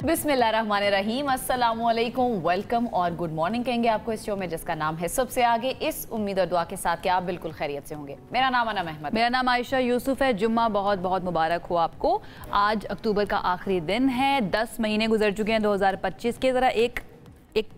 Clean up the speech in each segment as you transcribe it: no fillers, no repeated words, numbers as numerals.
बिस्मिल्लाहिर्रहमानिर्रहीम, अस्सलाम वालेकुम, वेलकम और गुड मॉर्निंग कहेंगे आपको इस शो में जिसका नाम है सबसे आगे, इस उम्मीद और दुआ के साथ कि आप बिल्कुल खैरियत से होंगे। मेरा नाम अनम अहमद, मेरा नाम आयशा यूसुफ है। जुम्मा बहुत बहुत मुबारक हो आपको। आज अक्टूबर का आखिरी दिन है, 10 महीने गुजर चुके हैं 2025 के। ज़रा एक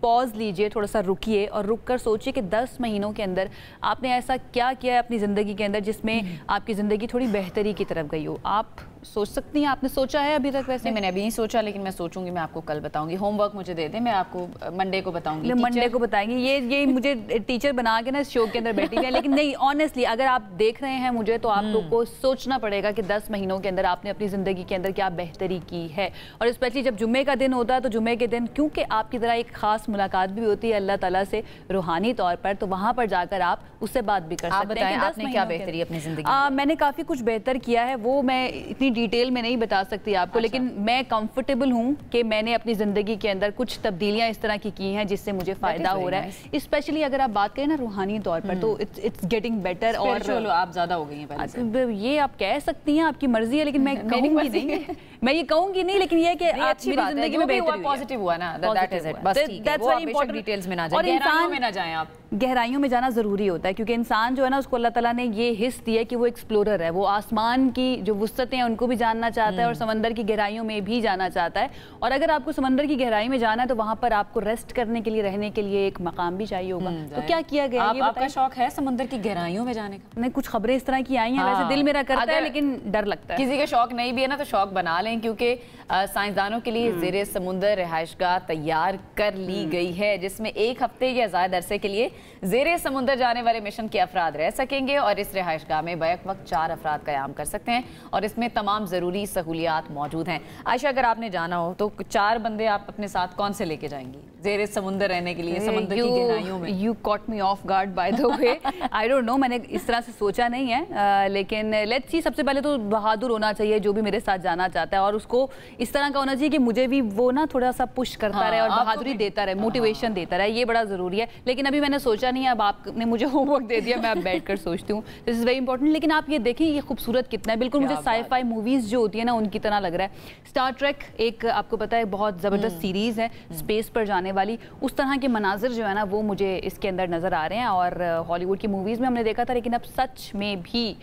पॉज लीजिए, थोड़ा सा रुकिए और रुक कर सोचिए कि 10 महीनों के अंदर आपने ऐसा क्या किया है अपनी ज़िंदगी के अंदर जिसमें आपकी ज़िंदगी थोड़ी बेहतरी की तरफ गई हो। आप सोच सकती हैं, आपने सोचा है अभी तक? वैसे मैंने अभी नहीं सोचा, लेकिन मैं सोचूंगी, मैं आपको कल बताऊंगी। होमवर्क मुझे दे दें, मैं आपको मंडे को बताऊंगी। मंडे को बताएंगे। ये मुझे टीचर बना के ना इस शो के अंदर बैठी है, लेकिन नहीं, ऑनेस्टली अगर आप देख रहे हैं मुझे तो आप लोग को सोचना पड़ेगा कि 10 महीनों के अंदर आपने अपनी ज़िंदगी के अंदर क्या बेहतरी की है। और स्पेशली जब जुम्मे का दिन होता है तो जुम्मे के दिन क्योंकि आपकी तरह एक ख़ास मुलाकात भी होती है अल्लाह ताला से रूहानी तौर पर, तो वहाँ पर जाकर आप उससे बात भी कर सकते हैं। आपने क्या बेहतरी अपनी ज़िंदगी? मैंने काफ़ी कुछ बेहतर किया है, वो मैं इतनी डिटेल में नहीं बता सकती आपको। लेकिन मैं कंफर्टेबल हूँ कि मैंने अपनी ज़िंदगी के अंदर कुछ तब्दीलियाँ इस तरह की हैं जिससे मुझे फ़ायदा हो रहा है। स्पेशली अगर आप बात करें ना रूहानी तौर पर, तो इट्स गेटिंग बेटर। और आप ज़्यादा हो गई हैं पहले से। ये आप कह सकती हैं, आपकी मर्जी है, लेकिन मैं कहूँगी नहीं, मैं ये कहूँगी नहीं, लेकिन ये कि आप मेरी ज़िंदगी में बेहतर पॉजिटिव हुआ ना, दैट इज इट। बस ठीक है, वो आप बेशक डिटेल्स में ना जाएं, गहराइयों में ना जाएं आप। गहराइयों में जाना ज़रूरी होता है क्योंकि इंसान जो है ना, उसको अल्लाह ताला ने ये हिस्स दिया है कि वो एक्सप्लोरर है। वो आसमान की जो वुसअतें हैं उनको भी जानना चाहता है और समंदर की गहराइयों में भी जाना चाहता है। और अगर आपको समंदर की गहराई में जाना है तो वहाँ पर आपको रेस्ट करने के लिए, रहने के लिए एक मकाम भी चाहिए होगा। तो क्या किया गया? आपका शौक है समंदर की गहराइयों में जाने का? नहीं, कुछ खबरें इस तरह की आई हैं, वैसे दिल मेरा करता है लेकिन डर लगता है। किसी का शौक नहीं भी है ना तो शौक बना लें, क्योंकि साइंसदानों के लिए ज़ेरे समुंदर रिहाइशगाह तैयार कर ली गई है, जिसमें 1 हफ्ते या ज़्यादा अरसे के लिए ज़ेरे समुंदर जाने वाले मिशन के अफराद रह सकेंगे। और इस रिहाइशगाह में बैक वक्त 4 अफराद क़याम कर सकते हैं और इसमें तमाम ज़रूरी सहूलियात मौजूद हैं। आयशा, अगर आपने जाना हो तो 4 बंदे आप अपने साथ कौन से लेके जाएंगी ज़ेरे समुंदर रहने के लिए, समंदर की गहराइयों में? You caught me of guard by the way. I don't know, मैंने इस तरह से सोचा नहीं है, लेकिन लेट्स सी। सबसे पहले तो बहादुर होना चाहिए जो भी मेरे साथ जाना चाहता है, और उसको इस तरह का होना चाहिए कि मुझे भी वो ना थोड़ा सा पुश करता रहे और बहादुरी देता रहे, मोटिवेशन देता रहे। ये बड़ा ज़रूरी है, लेकिन अभी मैंने सोचा नहीं है। अब आपने मुझे होमवर्क दे दिया, मैं अब बैठ कर सोचती हूँ। This is very important. लेकिन आप ये देखें, ये खूबसूरत कितना है, बिल्कुल मुझे साई-फाई मूवीज़ जो होती है ना उनकी तरह लग रहा है। स्टार ट्रेक एक, आपको पता है, बहुत ज़बरदस्त सीरीज़ है स्पेस पर जाने वाली। उस तरह के मनाजिर जो है ना वो मुझे इसके अंदर नज़र आ रहे हैं। और हॉलीवुड की मूवीज़ में हमने देखा था, लेकिन अब सच में भी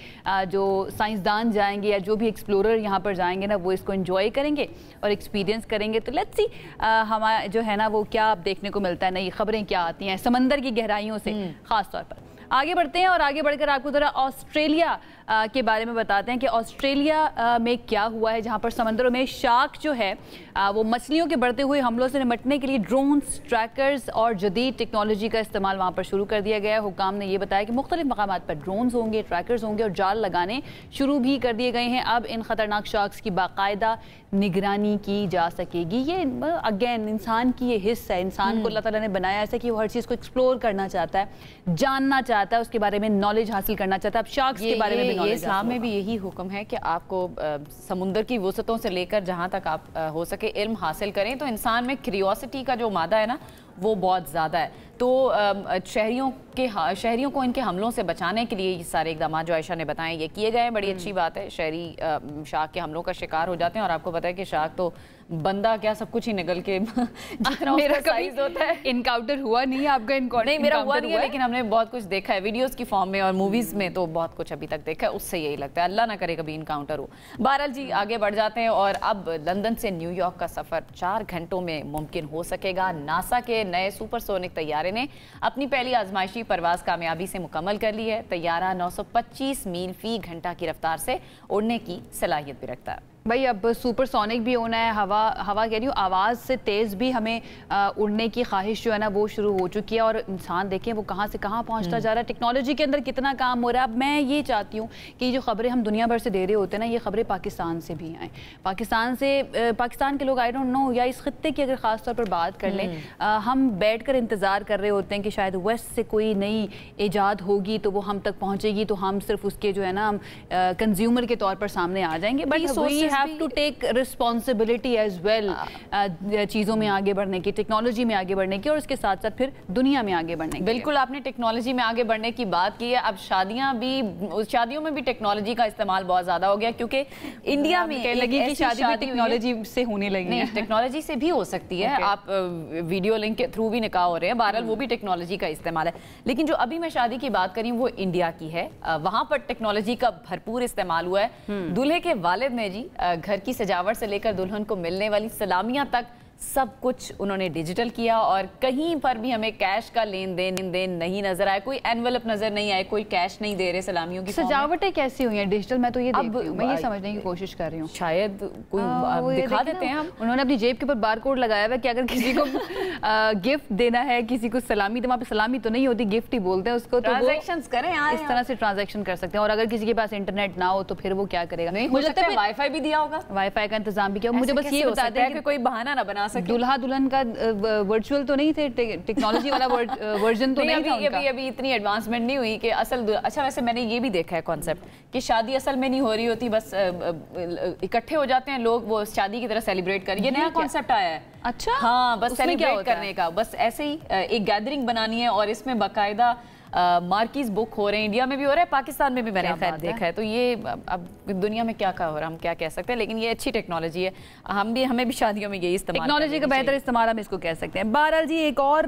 जो साइंसदान जाएंगे या जो भी एक्सप्लोरर यहाँ पर जाएंगे ना, वो इसको एंजॉय करेंगे और एक्सपीरियंस करेंगे। तो लेट्स सी हमारा जो है ना वो क्या देखने को मिलता है, नई खबरें क्या आती हैं समंदर की गहराइयों से ख़ास तौर पर। आगे बढ़ते हैं और आगे बढ़कर आपको ज़रा ऑस्ट्रेलिया के बारे में बताते हैं कि ऑस्ट्रेलिया में क्या हुआ है, जहाँ पर समंदरों में शार्क जो है वो मछलियों के बढ़ते हुए हमलों से निपटने के लिए ड्रोन्स, ट्रैकर्स और जदीद टेक्नोलॉजी का इस्तेमाल वहाँ पर शुरू कर दिया गया है। हुकाम ने यह बताया कि मुख्तलिफ मकामात पर ड्रोन्स होंगे, ट्रैकर्स होंगे और जाल लगाने शुरू भी कर दिए गए हैं। अब इन ख़तरनाक शार्क्स की बाकायदा निगरानी की जा सकेगी। ये अगेन इंसान की ये हिस्सा है, इंसान को अल्लाह ताला ने बनाया ऐसा कि वो हर चीज़ को एक्सप्लोर करना चाहता है, जानना चाहता है, उसके बारे में नॉलेज हासिल करना चाहता है। अब शार्क्स के बारे में ये इस्लाम में भी यही हुक्म है कि आपको समुंदर की वसअतों से लेकर जहाँ तक आप हो सके इल्म हासिल करें। तो इंसान में क्यूरियोसिटी का जो मादा है ना वो बहुत ज़्यादा है। तो शहरियों को इनके हमलों से बचाने के लिए ये सारे इक़दाम जो आयशा ने बताए ये किए गए हैं। बड़ी अच्छी बात है। शहरी शार्क के हमलों का शिकार हो जाते हैं और आपको पता है कि शार्क तो बंदा क्या सब कुछ ही निगल के जितना मेरा साइज होता है। इनकाउंटर हुआ नहीं है आपका? नहीं, मेरा हुआ नहीं है, लेकिन हमने बहुत कुछ देखा है वीडियोस की फॉर्म में और मूवीज़ में, तो बहुत कुछ अभी तक देखा है। उससे यही लगता है, अल्लाह ना करे कभी इनकाउंटर हो। बहरहाल जी, आगे बढ़ जाते हैं और अब लंदन से न्यूयॉर्क का सफ़र 4 घंटों में मुमकिन हो सकेगा। नासा के नए सुपरसोनिक तैयारे ने अपनी पहली आजमाइशी परवाज़ कामयाबी से मुकम्मल कर ली है। तैयारा 925 मील फ़ी घंटा की रफ्तार से उड़ने की सलाहियत भी रखता है। भाई अब सुपरसोनिक भी होना है, हवा कह रही हूँ, आवाज़ से तेज़ भी हमें उड़ने की ख्वाहिश जो है ना वो शुरू हो चुकी है। और इंसान देखें वो कहाँ से कहाँ पहुँचता जा रहा है, टेक्नोलॉजी के अंदर कितना काम हो रहा है। अब मैं ये चाहती हूँ कि जो खबरें हम दुनिया भर से दे रहे होते हैं ना, ये खबरें पाकिस्तान से भी आएँ। पाकिस्तान के लोग, आई डोंट नो, या इस खत्ते की अगर ख़ास तौर पर बात कर लें, हम बैठ कर इंतज़ार कर रहे होते हैं कि शायद वेस्ट से कोई नई ईजाद होगी तो वो हम तक पहुँचेगी, तो हम सिर्फ उसके जो है ना कंज्यूमर के तौर पर सामने आ जाएंगे। But have to take responsibility as well चीज़ों में आगे बढ़ने की, टेक्नोलॉजी में आगे बढ़ने की, और उसके साथ साथ फिर दुनिया में आगे बढ़ने की। बिल्कुल, आपने टेक्नोलॉजी में आगे बढ़ने की बात की है। अब शादियों में भी टेक्नोलॉजी का इस्तेमाल बहुत ज़्यादा हो गया, क्योंकि इंडिया में कहने लगी कि शादी भी टेक्नोलॉजी से होने लगी है। टेक्नोलॉजी से भी हो सकती है, आप वीडियो लिंक के थ्रू भी निकाह हो रहे हैं, बहरहाल वो भी टेक्नोलॉजी का इस्तेमाल है। लेकिन जो अभी मैं शादी की बात करी वो इंडिया की है, वहां पर टेक्नोलॉजी का भरपूर इस्तेमाल हुआ है। दूल्हे के वालिद ने जी घर की सजावट से लेकर दुल्हन को मिलने वाली सलामियां तक सब कुछ उन्होंने डिजिटल किया, और कहीं पर भी हमें कैश का लेन देन नहीं नजर आया, कोई एनवेलप नजर नहीं आए, कोई कैश नहीं दे रहे सलामियों की। सजावटें कैसी हुई हैं डिजिटल? मैं तो ये देखती हूं, मैं ये समझने की कोशिश कर रही हूँ, शायद कोई दिखा देते हैं हम। उन्होंने अपनी जेब के ऊपर बारकोड लगाया हुआ है कि अगर किसी को गिफ्ट देना है, किसी को सलामी, तो वहाँ पे सलामी तो नहीं होती, गिफ्ट ही बोलते हैं उसको, तो ट्रांजैक्शंस करें इस तरह से ट्रांजैक्शन कर सकते हैं। और अगर किसी के पास इंटरनेट ना हो तो फिर वो क्या करेगा? मुझे लगता है वाईफाई भी दिया होगा, वाईफाई का इंतजाम भी किया। मुझे बस ये बता दें कि कोई बहाना ना बना सके। दूल्हा दुल्हन का वर्चुअल तो नहीं थे, टेक्नोलॉजी वाला वर्जन तो नहीं था। अभी इतनी एडवांसमेंट नहीं हुई कि असल। अच्छा, वैसे मैंने ये भी देखा है कॉन्सेप्ट कि शादी असल में नहीं हो रही होती, बस इकट्ठे हो जाते हैं लोग, वो शादी की तरह सेलिब्रेट कर। ये नया कॉन्सेप्ट आया है। अच्छा, हाँ, बस सेलिब्रेट करने का, बस ऐसे ही एक गैदरिंग बनानी है और इसमें बाकायदा मार्कीज बुक हो रहे हैं। इंडिया में भी हो रहा है, पाकिस्तान में भी मैंने खैर देखा है। तो ये अब दुनिया में क्या हो रहा है हम क्या कह सकते हैं, लेकिन ये अच्छी टेक्नोलॉजी है। हमें भी शादियों में यही इस्तेमाल, टेक्नोलॉजी का बेहतर इस्तेमाल हम इसको कह सकते हैं। बहरहाल जी, एक और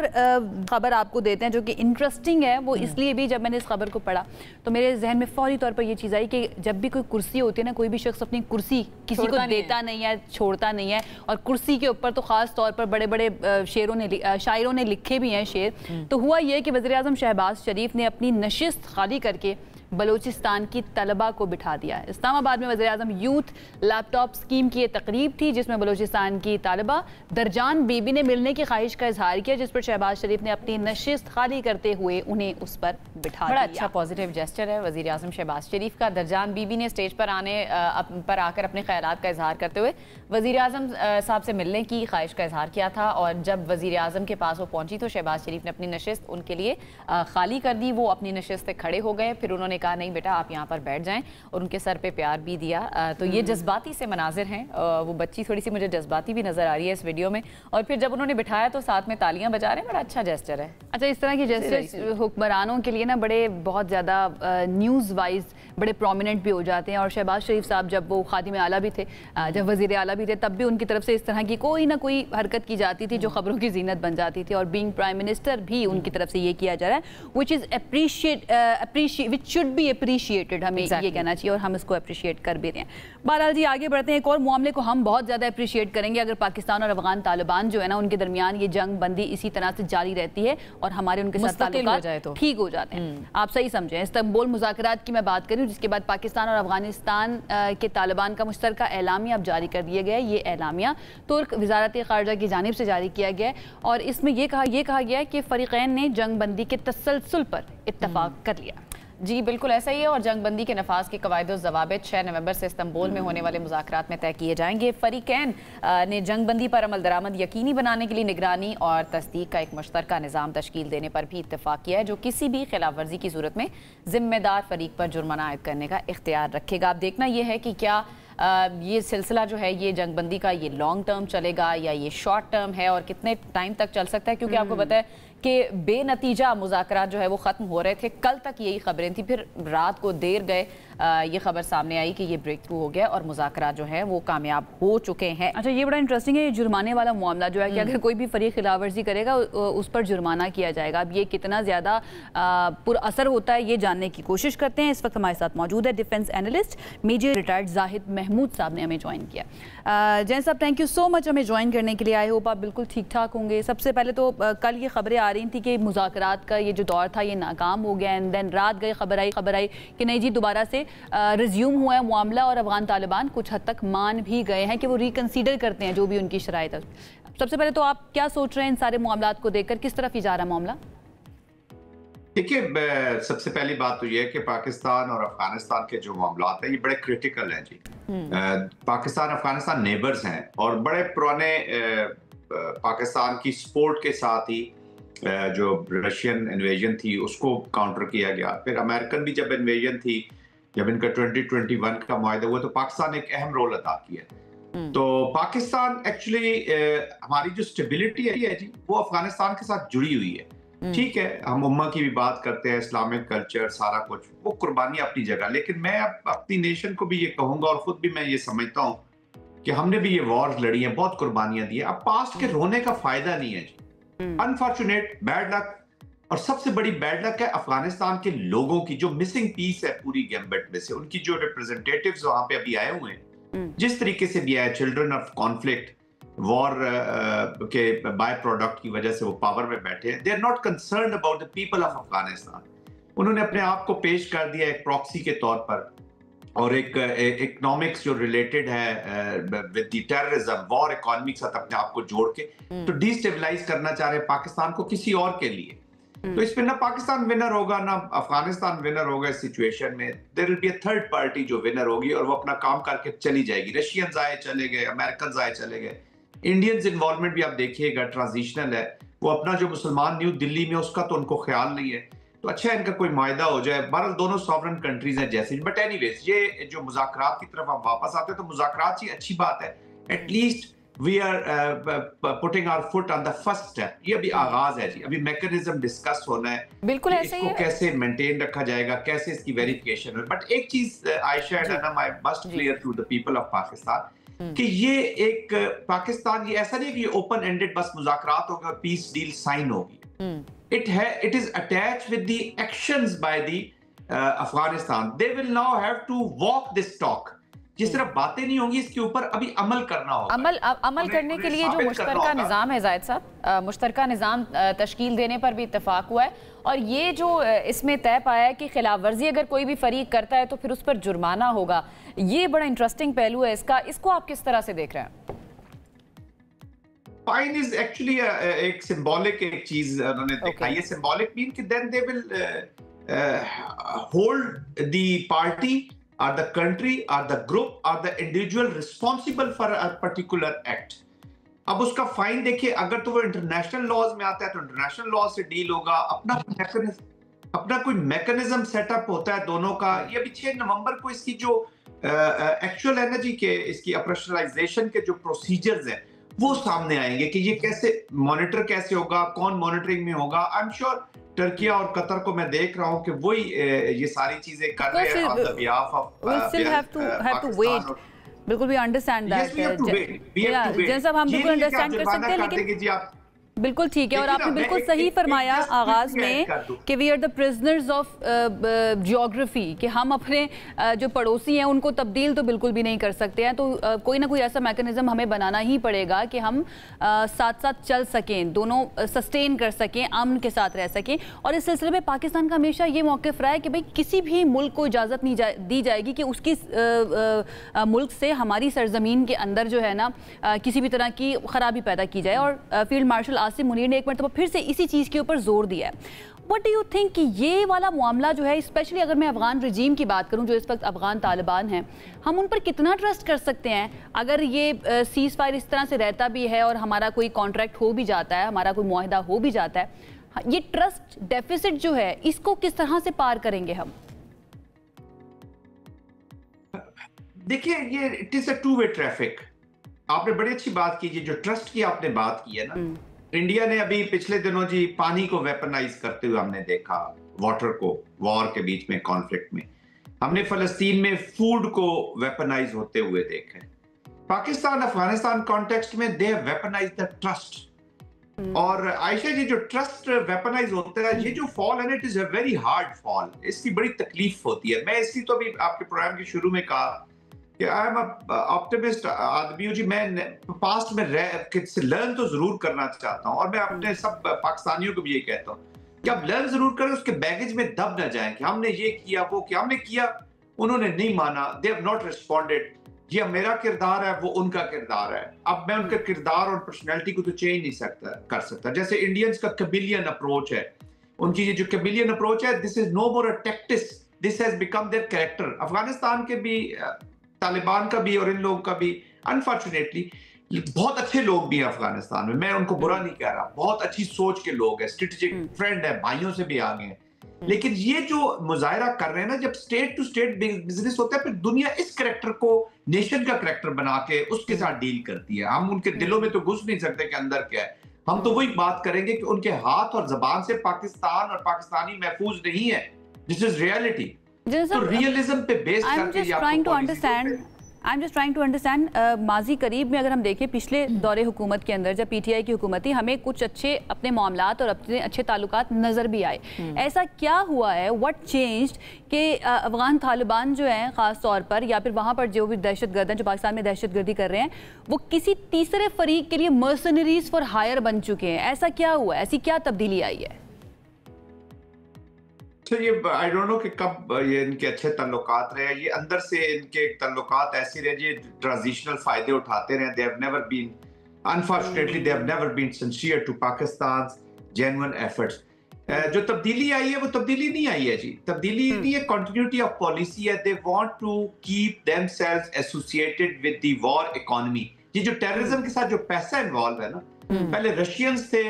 खबर आपको देते हैं जो कि इंटरेस्टिंग है। वो इसलिए भी, जब मैंने इस खबर को पढ़ा तो मेरे जहन में फौरी तौर पर ये चीज़ आई कि जब भी कोई कुर्सी होती है ना, कोई भी शख्स अपनी कुर्सी किसी को देता नहीं है, छोड़ता नहीं है, और कुर्सी के ऊपर तो खास तौर पर बड़े बड़े शायरों ने लिखे भी हैं शेर। तो हुआ ये कि वज़ीर आज़म शहबाज शरीफ ने अपनी नशिस्त खाली करके बलूचिस्तान की तलबा को बिठा दिया। इस्लामाबाद में वज़ीर आज़म यूथ लैपटॉप स्कीम की एक तकरीब थी जिसमें बलूचिस्तान की तालिबा दरजान बीबी ने मिलने की ख्वाहिश का इजहार किया, जिस पर शहबाज शरीफ ने अपनी नशिस्त खाली करते हुए उन्हें उस पर बिठा दिया। बड़ा अच्छा पॉजिटिव जेस्चर है वज़ीर आज़म शहबाज शरीफ का। दरजान बीबी ने स्टेज पर आकर अपने ख्यालात का इजहार करते हुए वज़ीर आज़म साहब से मिलने की ख्वाहिश का इजहार किया था, और जब वज़ीर आज़म के पास वो पहुंची तो शहबाज शरीफ ने अपनी नशिस्त उनके लिए खाली कर दी। वो अपनी नशिस्त से खड़े हो गए, फिर उन्होंने कहा नहीं बेटा आप यहाँ पर बैठ जाएं, और उनके सर पे प्यार भी दिया। तो ये जज्बाती से मनाजिर हैं। वो बच्ची थोड़ी सी मुझे जज्बाती भी नजर आ रही है इस वीडियो में, और फिर जब उन्होंने बिठाया तो साथ में तालियां बजा रहे हैं। बड़ा अच्छा जेस्चर है। अच्छा, इस तरह के जेस्चर हुक्मरानों के लिए ना बड़े बहुत ज़्यादा न्यूज़ वाइज बड़े प्रोमिनेंट भी हो जाते हैं। और शहबाज शरीफ साहब जब वो खादिम आला भी थे, जब वज़ीर आला भी थे, तब भी उनकी तरफ से इस तरह की कोई ना कोई हरकत की जाती थी जो खबरों की जीनत बन जाती थी। और बीइंग प्राइम मिनिस्टर भी उनकी तरफ से ये किया जा रहा है, which is which should be appreciated. हमें ये कहना चाहिए और हम इसको अप्रिशिएट कर भी रहे हैं। बहरहाल जी, आगे बढ़ते हैं। एक और मामले को हम बहुत ज़्यादा अप्रिशिएट करेंगे अगर पाकिस्तान और अफगान तालिबान जो है ना, उनके दरमियान ये जंग बंदी इसी तरह से जारी रहती है और हमारे उनके साथ ताल्लुकात ठीक हो जाते हैं। आप सही समझें, इस्तांबुल मुज़ाकरात की मैं बात करूँ, जिसके बाद पाकिस्तान और अफगानिस्तान के तालिबान का मुश्तरका एलामिया अब जारी कर दिया गया है। ये एलामिया तुर्क वज़ारत ख़ारजा की जानिब से जारी किया गया है, और इसमें ये कहा गया है कि फ़रीक़ैन ने जंग बंदी के तसलसल पर इत्तफ़ाक़ कर लिया। जी बिल्कुल ऐसा ही है, और जंग बंदी के नफाज के कवायद और ज़वाबित 6 नवंबर से इस्तांबुल में होने वाले मुज़ाकरात में तय किए जाएंगे। फ़रीक़ैन ने जंग बंदी पर अमल दरामद यकीनी बनाने के लिए निगरानी और तस्दीक का एक मुश्तरका निज़ाम तश्कील देने पर भी इत्तफ़ाक़ किया है, जो किसी भी खिलाफ वर्जी की सूरत में ज़िम्मेदार फ़रीक पर जुर्माना आयद करने का इख्तियार रखेगा। अब देखना यह है कि क्या ये सिलसिला जो है ये जंग बंदी का ये लॉन्ग टर्म चलेगा या ये शॉर्ट टर्म है, और कितने टाइम तक चल सकता है, क्योंकि आपको पता है कि बेनतीजा मुज़ाकरात जो है वो ख़त्म हो रहे थे। कल तक यही खबरें थी, फिर रात को देर गए ये खबर सामने आई कि ये ब्रेक थ्रू हो गया और मुज़ाकरात जो है वो कामयाब हो चुके हैं। अच्छा, ये बड़ा इंटरेस्टिंग है ये जुर्माने वाला मामला जो है कि अगर कोई भी फरीक खिलाफ वर्जी करेगा उस पर जुर्माना किया जाएगा। अब ये कितना ज़्यादा पुरअसर होता है ये जानने की कोशिश करते हैं। इस वक्त हमारे साथ मौजूद है defence analyst major retired Zahid Mahmood साहब ने हमें ज्वाइन किया। जैन साहब, थैंक यू सो मच हमें ज्वाइन करने के लिए। आई होप आप बिल्कुल ठीक ठाक होंगे। सबसे पहले तो कल ये खबरें आ रही थी कि मुज़ाकरात का ये जो दौर था ये नाकाम हो गया, एंड देन रात गई खबर आई कि नहीं जी दोबारा से रिज्यूम हुआ है मामला, और अफगान तालिबान कुछ हद तक मान भी गए हैं कि वो रिकन्सीडर करते हैं जो भी उनकी शराइत है। सबसे पहले तो आप क्या सोच रहे हैं इन सारे मामलात को देखकर, किस तरफ ही जा रहा है मामला? देखिए, सबसे पहली बात तो ये है कि पाकिस्तान और अफगानिस्तान के जो मामलात हैं ये बड़े क्रिटिकल हैं जी। पाकिस्तान अफगानिस्तान नेबर्स हैं, और बड़े पुराने पाकिस्तान की सपोर्ट के साथ ही जो रशियन इन्वेजन थी उसको काउंटर किया गया। फिर अमेरिकन भी जब इन्वेजन थी जब इनका 2021 का मुआहदा हुआ तो पाकिस्तान ने एक अहम रोल अदा किया। तो पाकिस्तान एक्चुअली हमारी जो स्टेबिलिटी है जी वो अफगानिस्तान के साथ जुड़ी हुई है। ठीक है, हम उम्मा की भी बात करते हैं, इस्लामिक कल्चर सारा कुछ, वो कुर्बानी अपनी जगह, लेकिन मैं अब अपनी नेशन को भी ये कहूंगा और खुद भी मैं ये समझता हूँ कि हमने भी ये वॉर्स लड़ी हैं, बहुत कुर्बानियां दी हैं। अब पास्ट के रोने का फायदा नहीं है जी। अनफॉर्चुनेट, बैड लक, और सबसे बड़ी बैड लक है अफगानिस्तान के लोगों की, जो मिसिंग पीस है पूरी गैम्बिट में से। उनकी जो रिप्रेजेंटेटिव्स वहां पे अभी आए हुए हैं, जिस तरीके से भी आए, चिल्ड्रन ऑफ कॉन्फ्लिक्ट, वॉर के बाय प्रोडक्ट की वजह से वो पावर में बैठे हैं। They are not concerned about the people of Afghanistan. उन्होंने अपने आप को पेश कर दिया एक प्रॉक्सी के तौर पर, और एक इकोनॉमिक्स जो रिलेटेड है with the terrorism, war economy के साथ अपने आप को जोड़ के तो डिस्टेबलाइज करना चाह रहे हैं पाकिस्तान को किसी और के लिए। तो इसमें ना पाकिस्तान विनर होगा ना अफगानिस्तान विनर होगा। इस सिचुएशन में there will be a third party जो विनर होगी, और वो अपना काम करके चली जाएगी। रशियंस आए चले गए, अमेरिकन आए चले गए, इंडियंस इन्वॉल्वमेंट भी आप देखिएगा ट्रांजिशनल है। वो अपना जो मुसलमान न्यू दिल्ली में उसका तो उनको ख्याल नहीं है। तो अच्छा इनका कोई मुआहदा हो जाए। बहरहाल दोनों सॉवरन कंट्रीज हैं जैसे, बट एनीवेज ये जो मुज़ाकरात की तरफ आप वापस आते हैं तो मुज़ाकरात ही अच्छी बात है। At least we are putting our foot on the first step. ये अभी आगाज है जी, अभी मैकेनिज्म डिस्कस होना है, बिल्कुल ऐसे ही इसको कैसे मेंटेन रखा जाएगा, कैसे इसकी वेरिफिकेशन हो। बट एक चीज Ayesha and Anam, I must clear to the people of Pakistan कि ये एक पाकिस्तान, ये ऐसा नहीं कि ये ओपन एंडेड बस मुज़ाकरात होगा और पीस डील साइन होगी। It is attached with the actions by the Afghanistan. They will now have to walk this talk. जिस तरह बातें नहीं होंगी इसके ऊपर अभी अमल करना होगा। अमल करने के लिए जो मुश्तरका निज़ाम है जाहिद साहब, मुश्तरका निज़ाम तश्कील देने पर भी इत्तेफाक हुआ है, और ये जो इसमें तय पाया है कि खिलाफ वर्जी अगर कोई भी फरीक करता है तो फिर उस पर जुर्माना होगा। ये बड़ा इंटरेस्टिंग पहलू है इसका, इसको आप किस तरह से देख रहे हैं? फाइन इज एक्चुअली एक सिंबॉलिक एक चीज उन्होंने दिखाई है। सिंबॉलिक मीन कि then they will hold the party or the country or the group or the individual responsible for a particular act. अब उसका फाइन देखिए, अगर तो वो इंटरनेशनल लॉज में आता है तो इंटरनेशनल लॉ से डील होगा। अपना कोई मैकेनिज्म सेटअप होता है दोनों का। ये अभी 6 नवंबर को इसकी जो एक्चुअल एनर्जी के इसकी ऑपरेशनलाइजेशन के जो प्रोसीजर्स हैं वो सामने आएंगे कि ये कैसे मॉनिटर कैसे होगा, कौन मॉनिटरिंग में होगा। आई एम श्योर टर्किया और कतर को मैं देख रहा हूँ कि वही ये सारी चीजें कर रहे हैं on the behalf of Pakistan. बिल्कुल भी अंडरस्टैंड दैट। जैसा हम बिल्कुल अंडरस्टैंड कर सकते हैं, लेकिन बिल्कुल ठीक है। और आपने बिल्कुल सही फरमाया आगाज में कि we are the prisoners of geography, कि हम अपने जो पड़ोसी हैं उनको तब्दील तो बिल्कुल भी नहीं कर सकते हैं। तो कोई ना कोई ऐसा मैकेनिज्म हमें बनाना ही पड़ेगा कि हम साथ साथ चल सकें, दोनों सस्टेन कर सकें, अमन के साथ रह सकें। और इस सिलसिले में पाकिस्तान का हमेशा ये मौक़िफ़ रहा है कि भाई किसी भी मुल्क को इजाज़त नहीं दी जाएगी कि उसकी मुल्क से हमारी सरजमीन के अंदर जो है ना किसी भी तरह की ख़राबी पैदा की जाए। और फील्ड मार्शल आसिम मुनीर ने एक मरतबा फिर से इसी चीज़ के ऊपर जोर दिया है। व्हाट डू यू थिंक कि ये वाला मामला जो है, स्पेशली अगर मैं अफगान रजीम की बात करूं जो इस वक्त अफगान तालिबान हैं, हम उन पर कितना ट्रस्ट कर सकते हैं? अगर ये सीज फायर इस तरह से रहता भी है और हमारा कोई कॉन्ट्रैक्ट हो भी जाता है, हमारा कोई मुआहदा हो भी जाता है, ये ट्रस्ट डेफिसिट जो है इसको किस तरह से पार करेंगे हम? देखिए, ये it is a two way traffic. आपने बड़ी अच्छी बात की, जो ट्रस्ट की आपने बात की है ना, इंडिया ने अभी पिछले दिनों जी पानी को वेपनाइज करते हुए हमने देखा, वाटर को, वॉर के बीच में, कॉन्फ्लिक्ट में। हमने फलस्तीन में फूड को वेपनाइज होते हुए देखा। पाकिस्तान अफगानिस्तान कॉन्टेक्स्ट में they have weaponize the trust. और आयशा जी, जो ट्रस्ट वेपनाइज होता है, ये जो फॉल है, it is a very hard fall. इसकी बड़ी तकलीफ होती है। मैं इसलिए तो अभी आपके प्रोग्राम के शुरू में कहा कि आई एम ऑप्टिमिस्ट आदमी हूँ जी। मैं पास्ट में लर्न तो जरूर करना चाहता हूँ, और मैं अपने सब पाकिस्तानियों को भी ये कहता हूँ कि आप लर्न जरूर करें, उसके बैगेज में दब न जाएं कि हमने ये किया, वो किया, हमने किया, उन्होंने नहीं माना, दे हैव नॉट रिस्पॉन्डेड। ये मेरा किरदार है, वो उनका किरदार है। अब मैं उनके किरदार और पर्सनैलिटी को तो चेंज नहीं कर सकता। जैसे इंडियंस का कैबिलियन अप्रोच है, उनकी ये जो कैबिलियन अप्रोच है, this is no more a tactics, this has become their character. Afghanistan के भी, तालिबान का भी और इन लोगों का भी, अनफॉर्चुनेटली बहुत अच्छे लोग भी हैं अफगानिस्तान में, मैं उनको बुरा नहीं कह रहा, बहुत अच्छी सोच के लोग हैं, स्ट्रेटेजिक फ्रेंड है, भाइयों से भी आगे हैं। لیکن یہ جو مظاہرہ کر رہے ہیں نا، جب اسٹیٹ ٹو اسٹیٹ بزنس ہوتا ہے، پھر دنیا اس کریکٹر کو نیشن کا کریکٹر بنا کے اس کے ساتھ ڈیل کرتی ہے. ہم ان کے دلوں میں تو گھس نہیں سکتے کہ اندر کیا ہے. ہم تو وہی بات کریں گے کہ ان کے ہاتھ اور زبان سے پاکستان اور پاکستانی محفوظ نہیں ہے. دس از ریئلٹی. تو ریئلزم پہ بیس کر کے I'm just trying to understand ماضی قریب میں اگر ہم دیکھیں پچھلے دور حکومت کے اندر جب پی ٹی آئی کی حکومت تھی، ہمیں کچھ اچھے اپنے معاملات اور اپنے اچھے تعلقات نظر بھی آئے. ایسا کیا ہوا ہے، what changed کہ افغان طالبان جو ہیں خاص طور پر، یا پھر وہاں پر جو بھی دہشت گرد ہیں جو پاکستان میں دہشت گردی کر رہے ہیں، وہ کسی تیسرے فریق کے لیے mercenaries for hire بن چکے ہیں؟ ایسا کیا ہوا ہے، ایسی کیا تبدیلی آئی ہے؟ یہ آئی ڈونٹ نو کہ کب یہ ان کے اچھے تعلقات رہے. یہ اندر سے ان کے تعلقات ایسے رہے جی ٹرانزیشنل فائدے اٹھاتے رہے. they have never been, unfortunately they have never been sincere to Pakistan's genuine efforts. جو تبدیلی آئی ہے وہ تبدیلی نہیں آئی ہے جی. تبدیلی نہیں ہے، continuity of policy ہے. they want to keep themselves associated with the war economy. یہ جو ٹیررزم کے ساتھ جو پیسہ انوالو ہے نا، پہلے رشینز تھے،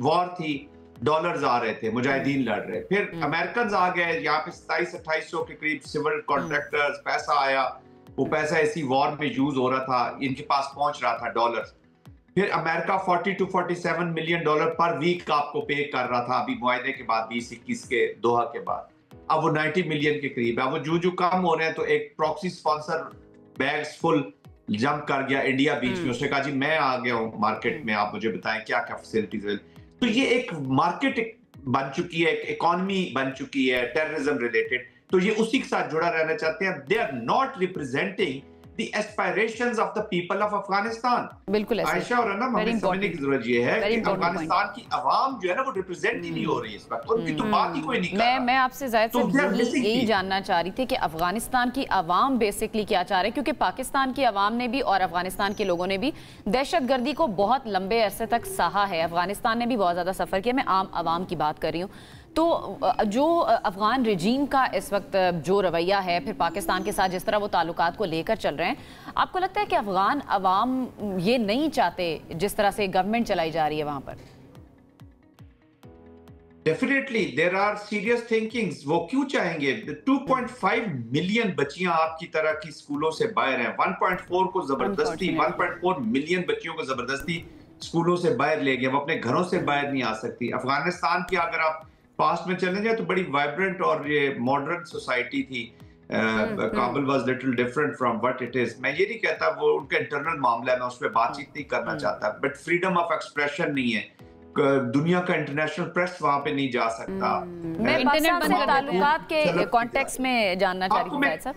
وار تھی، ڈالرز آ رہے تھے، مجاہدین لڑ رہے، پھر امریکنز آ گئے، یہاں پہ 2700-2800 کے قریب سول کانٹریکٹرز، پیسہ آیا، وہ پیسہ اسی وار میں یوز ہو رہا تھا، ان کے پاس پہنچ رہا تھا ڈالرز. پھر امریکہ 40-47 ملین ڈالر پر ویک آپ کو پے کر رہا تھا ابھی معاہدے کے بعد 2021 کے دوحہ کے بعد. اب وہ 90 ملین کے قریب ہے. اب وہ جو کم ہو رہے ہیں تو ایک پراکسی سپانسر بیگز فل جمپ کر گیا انڈیا بیچ میں. اس نے کہا جی میں آ گیا ہوں مارکیٹ میں، آپ مجھے بتائیں کیا کیا فیسلٹیز ہیں. تو یہ ایک مارکیٹ بن چکی ہے، ایک اکانومی بن چکی ہے ٹیررزم ریلیٹڈ. تو یہ اسی کے ساتھ جڑا رہنا چاہتے ہیں. They are not representing the aspirations of the people of Afghanistan. بالکل عائشہ اور رنم، ہمیں سمجھنے کی ضرورت یہ ہے کہ افغانستان کی عوام جو ہے نا وہ ریپرزینٹ ہی نہیں ہو رہی اس وقت. ان کی تو بات ہی کوئی نہیں کر رہا. میں آپ سے زائد صاحب یہی جاننا چاہ رہی تھی کہ افغانستان کی عوام بیسکلی کیا چاہ رہے ہیں، کیونکہ پاکستان کی عوام نے بھی اور افغانستان کے لوگوں نے بھی دہشت گردی کو بہت لمبے عرصے تک سہا ہے. افغانستان نے بھی بہت زیادہ سفر کیا. میں عام عوام کی بات کر رہی ہوں. تو جو افغان رجیم کا اس وقت جو رویہ ہے، پھر پاکستان کے ساتھ جس طرح وہ تعلقات کو لے کر چل رہے ہیں، آپ کو لگتا ہے کہ افغان عوام یہ نہیں چاہتے جس طرح سے گورنمنٹ چلائی جا رہی ہے وہاں پر؟ Definitely there are serious thinkings. وہ کیوں چاہیں گے؟ 2.5 ملین بچیاں آپ کی طرح کی اسکولوں سے باہر ہیں. 1.4 کو زبردستی 1.4 ملین بچیوں کو زبردستی اسکولوں سے باہر لے گئے. وہ اپنے گھروں سے باہر نہیں آ سکتی. افغانستان کی اگر آپ پاسٹ میں چلیں جائے تو بڑی وائبرنٹ اور یہ ماڈرن سوسائٹی تھی. Kabul was little different from what it is. میں یہ نہیں کہتا، وہ ان کا انٹرنل معاملہ ہے، میں اس پہ بات چیت نہیں کرنا چاہتا، بٹ فریڈم آف ایکسپریشن نہیں ہے. دنیا کا انٹرنیشنل پریس وہاں پہ نہیں جا سکتا. میں انٹرنیٹ سے تعلقات کے کانٹیکسٹ میں جاننا چاہ رہی ہوں صاحب.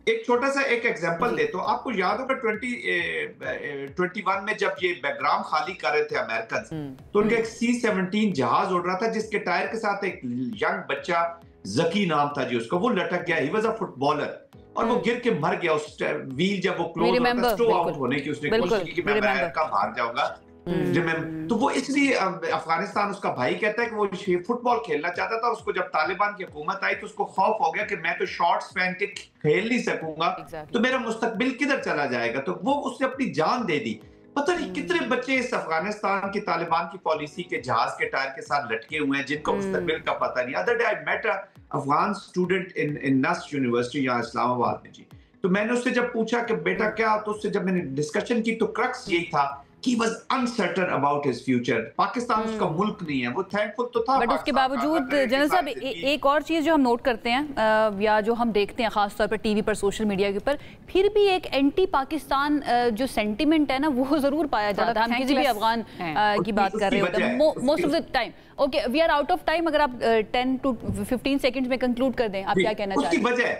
ایک چھوٹا سا ایک ایگزامپل دے تو آپ کو یاد ہوگا 2021 میں جب یہ بیک گراؤنڈ خالی کر رہے تھے امریکنز، تو ان کا ایک C-17 جہاز اڑ رہا تھا جس کے ٹائر کے ساتھ ایک ینگ بچہ، ذکی نام تھا جی اس کا، وہ لٹک گیا. He was a footballer اور وہ گر کے مر گیا. اس ویل جب وہ کلوز ہوتا ہے اسٹو آؤٹ ہونے کی اس نے کوشش کی کہ میں امریکہ بھاگ جاؤں گا. تو وہ اس لیے افغانستان، اس کا بھائی کہتا ہے کہ وہ فٹ بال کھیلنا چاہتا تھا. اس کو جب طالبان کی حکومت آئی تو اس کو خوف ہو گیا کہ میں تو شارٹس پہن کے کھیل نہیں سکوں گا، تو میرا مستقبل کدھر چلا جائے گا. تو وہ اس نے اپنی جان دے دی. پتہ نہیں کتنے بچے اس افغانستان کی طالبان کی پالیسی کے جہاز کے ٹائر کے ساتھ لٹکے ہوئے ہیں جن کو مستقبل کا پتہ نہیں. Other day I met Afghan student in NUST university یہاں اسلام آباد میں جی. تو میں نے اس سے جب پوچھا کہ بیٹا کیا، تو اس سے جب میں نے ڈسکشن کی تو کرکس یہی تھا کہ he was uncertain about his future. Pakistan اس کا ملک نہیں ہے. وہ thankful تو تھا، بٹ اس کے باوجود جنرل صاحب ایک اور چیز جو ہم نوٹ کرتے ہیں یا جو ہم دیکھتے ہیں خاص طور پر ٹی وی پر، سوشل میڈیا کے اوپر، پھر بھی ایک اینٹی پاکستان جو سینٹیمنٹ ہے نا وہ ضرور پایا جاتا ہے. ہم کسی بھی افغان کی بات کر رہے ہوتے ہیں most of the time. Okay we are out of time. اگر آپ 10 to 15 سیکنڈز میں کنکلوڈ کر دیں، آپ کیا کہنا چاہتے ہیں؟ اس کی وجہ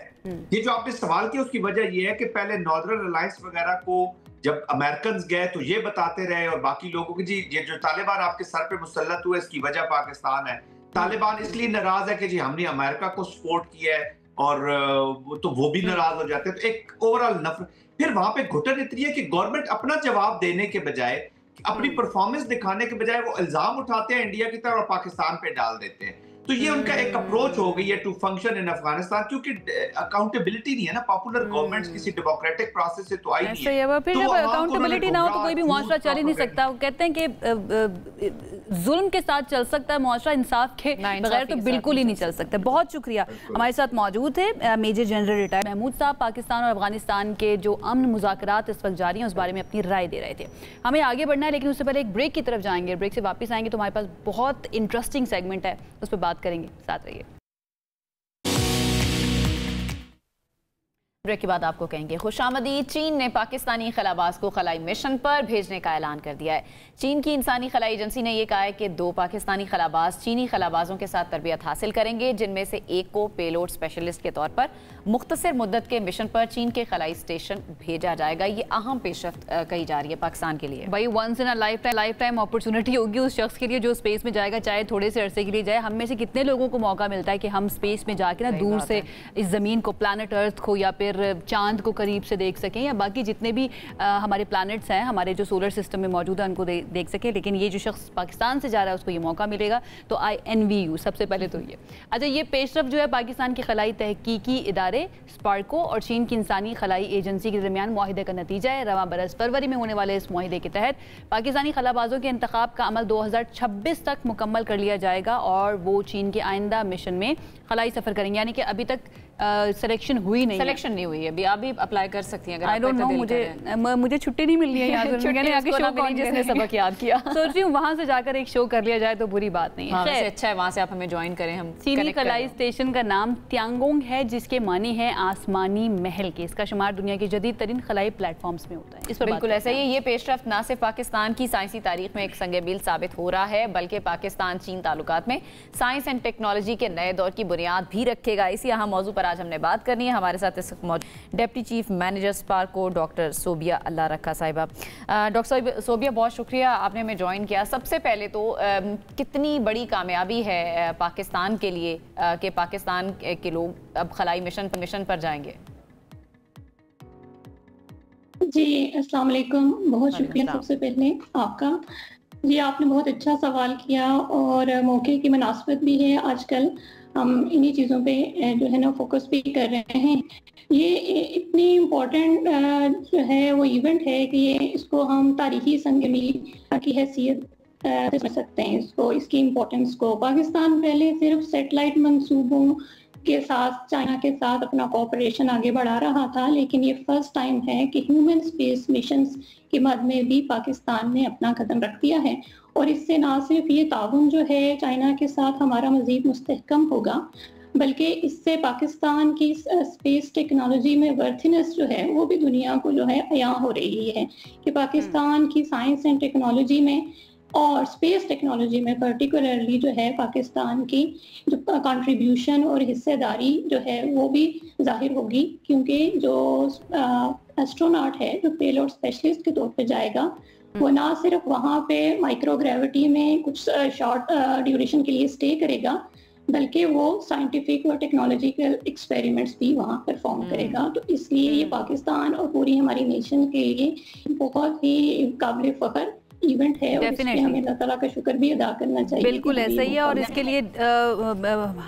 یہ جو آپ نے سوال کیا، اس کی وجہ یہ ہے کہ پہلے ناردرن الائنس وغیرہ کو جب امریکنز گئے تو یہ بتاتے رہے اور باقی لوگوں کی جی یہ جو طالبان آپ کے سر پہ مسلط ہوئے اس کی وجہ پاکستان ہے. طالبان اس لیے ناراض ہے کہ جی ہم نے امریکہ کو سپورٹ کیا ہے، اور تو وہ بھی ناراض ہو جاتے ہیں. تو ایک اوورال نفرت. پھر وہاں پہ گھٹن اتنی ہے کہ گورنمنٹ اپنا جواب دینے کے بجائے، اپنی پرفارمنس دکھانے کے بجائے وہ الزام اٹھاتے ہیں انڈیا کی طرف اور پاکستان پہ ڈال دیتے ہیں. تو یہ ان کا ایک اپروچ ہو گئی ہے ٹو فنکشن ان افغانستان، کیونکہ اکاؤنٹیبلٹی نہیں ہے نا، پاپولر گورنمنٹس کسی ڈیموکریٹک پروسیس سے تو آئی نہیں ہے. پھر جب اکاؤنٹیبلٹی نہ ہو تو کوئی بھی معاشرہ چل ہی نہیں سکتا. وہ کہتے ہیں کہ ظلم کے ساتھ چل سکتا ہے معاشرہ، انصاف کے بغیر تو بالکل ہی نہیں چل سکتا. بہت شکریہ. ہمارے ساتھ موجود ہے میجر جنرل ریٹائر محمود صاحب، پاکستان اور افغانستان کے جو امن مذاکرات اس وقت جاری ہیں اس بارے میں اپنی رائے دے رہے تھے. ہمیں آگے بڑھنا ہے لیکن اس سے پہلے ایک بریک کی طرف جائیں گے. بریک سے واپس آئیں گے تو ہمارے پاس بہت انٹرسٹنگ سیگمنٹ ہے، اس پہ بات کریں گے. ساتھ رہیے. بریک کے بعد آپ کو کہیں گے خوش آمدید. چین نے پاکستانی خلاباز کو خلائی مشن پر بھیجنے کا اعلان کر دیا ہے. چین کی انسانی خلائی ایجنسی نے یہ کہا ہے کہ 2 پاکستانی خلاباز چینی خلابازوں کے ساتھ تربیت حاصل کریں گے، جن میں سے ایک کو پیلوڈ اسپیشلسٹ کے طور پر مختصر مدت کے مشن پر چین کے خلائی اسٹیشن بھیجا جائے گا. یہ اہم پیش رفت کہی جا رہی ہے پاکستان کے لیے. بھائی once in lifetime opportunity ہوگی اس شخص کے لیے جو اسپیس میں جائے گا، چاہے تھوڑے سے عرصے کے لیے جائے. ہم میں سے کتنے لوگوں کو موقع ملتا ہے کہ ہم اسپیس میں جا کے نا دور سے اس زمین کو، پلانٹ ارتھ کو یا پھر چاند کو قریب سے دیکھ سکیں، یا باقی جتنے بھی ہمارے پلانٹس ہیں ہمارے جو سولر سسٹم میں موجود ہیں ان کو دیکھ سکیں. لیکن یہ جو شخص پاکستان سے جا رہا ہے اس کو یہ موقع ملے گا، تو آئی این وی یو سب سے پہلے تو یہ. اچھا، یہ پیش رفت جو ہے پاکستان کے خلائی تحقیقی ادارے اسپارکو اور چین کی انسانی خلائی ایجنسی کے درمیان معاہدے کا نتیجہ ہے. رواں برس فروری میں ہونے والے اس معاہدے کے تحت پاکستانی خلابازوں کے انتخاب کا عمل 2026 تک مکمل کر لیا جائے گا اور وہ چین کے آئندہ مشن میں خلائی سفر کریں گے. یعنی کہ ابھی تک سلیکشن ہوئی نہیں، سلیکشن نہیں ہوئی ہے ابھی. آپ بھی اپلائی کر سکتی ہیں. آئی ڈونٹ نو، مجھے چھٹی نہیں مل رہی ہے یہاں سے. جس نے سبق یاد کیا سوچ رہی ہوں وہاں سے جا کر ایک شو کر لیا جائے تو بری بات نہیں ہے. اچھا ہے وہاں سے آپ ہمیں جوائن کریں. ہم چینی خلائی اسٹیشن کا نام تیانگونگ ہے جس کے معنی ہے آسمانی محل کے. اس کا شمار دنیا کے جدید ترین خلائی پلیٹ فارمز میں ہوتا ہے. اس پر بالکل ایسا ہی. یہ پیش رفت نہ صرف پاکستان کی سائنسی تاریخ میں ایک سنگ میل ثابت ہو رہا ہے بلکہ پاکستان چین تعلقات میں سائنس اینڈ ٹیکنالوجی کے نئے دور کی بنیاد بھی رکھے گا. اسی اہم موضوع پر آج ہم نے بات کرنی ہے. ہمارے ساتھ اس وقت deputy chief manager اسپارکو doctor Sobia اللہ رکھا صاحبہ. ڈاکٹر صوبیہ بہت شکریہ آپ نے ہمیں جوائن کیا. سب سے پہلے تو کتنی بڑی کامیابی ہے پاکستان کے لیے کہ پاکستان کے لوگ اب خلائی مشن پر جائیں گے؟ جی السلام علیکم، بہت شکریہ سب سے پہلے آپ کا. جی آپ نے بہت اچھا سوال کیا اور موقع کی مناسبت بھی ہے. آج کل ہم انہی چیزوں پہ جو ہے نا فوکس بھی کر رہے ہیں. یہ اتنی امپورٹنٹ جو ہے وہ ایونٹ ہے کہ یہ اس کو ہم تاریخی سنگ میل کی حیثیت سمجھ سکتے ہیں. اس کی امپورٹنس کو پاکستان پہلے صرف سیٹلائٹ منصوبوں کے ساتھ چائنا کے ساتھ اپنا کوآپریشن آگے بڑھا رہا تھا، لیکن یہ فرسٹ ٹائم ہے کہ ہیومن اسپیس مشنز کے مد میں بھی پاکستان نے اپنا قدم رکھ دیا ہے. اور اس سے نہ صرف یہ تعاون جو ہے چائنا کے ساتھ ہمارا مزید مستحکم ہوگا بلکہ اس سے پاکستان کی اسپیس ٹیکنالوجی میں ورتھنس جو ہے وہ بھی دنیا کو جو ہے عیاں ہو رہی ہے کہ پاکستان کی سائنس اینڈ ٹیکنالوجی میں اور اسپیس ٹیکنالوجی میں پرٹیکولرلی جو ہے پاکستان کی جو کنٹریبیوشن اور حصہ داری جو ہے وہ بھی ظاہر ہوگی. کیونکہ جو ایسٹروناٹ ہے جو پیلوڈ اسپیشلسٹ کے طور پہ جائے گا وہ نہ صرف وہاں پہ مائکرو گریوٹی میں کچھ شارٹ ڈیوریشن کے لیے اسٹے کرے گا بلکہ وہ سائنٹیفک اور ٹیکنالوجیکل ایکسپیریمنٹس بھی وہاں پرفارم کرے گا. تو اس لیے یہ پاکستان اور پوری ہماری نیشن کے لیے بہت ہی قابل فخر ایونٹ ہے اور اس پہ ہمیں اللہ تعالیٰ کا شکر بھی ادا کرنا چاہیے. بالکل ایسا ہی ہے اور اس کے لیے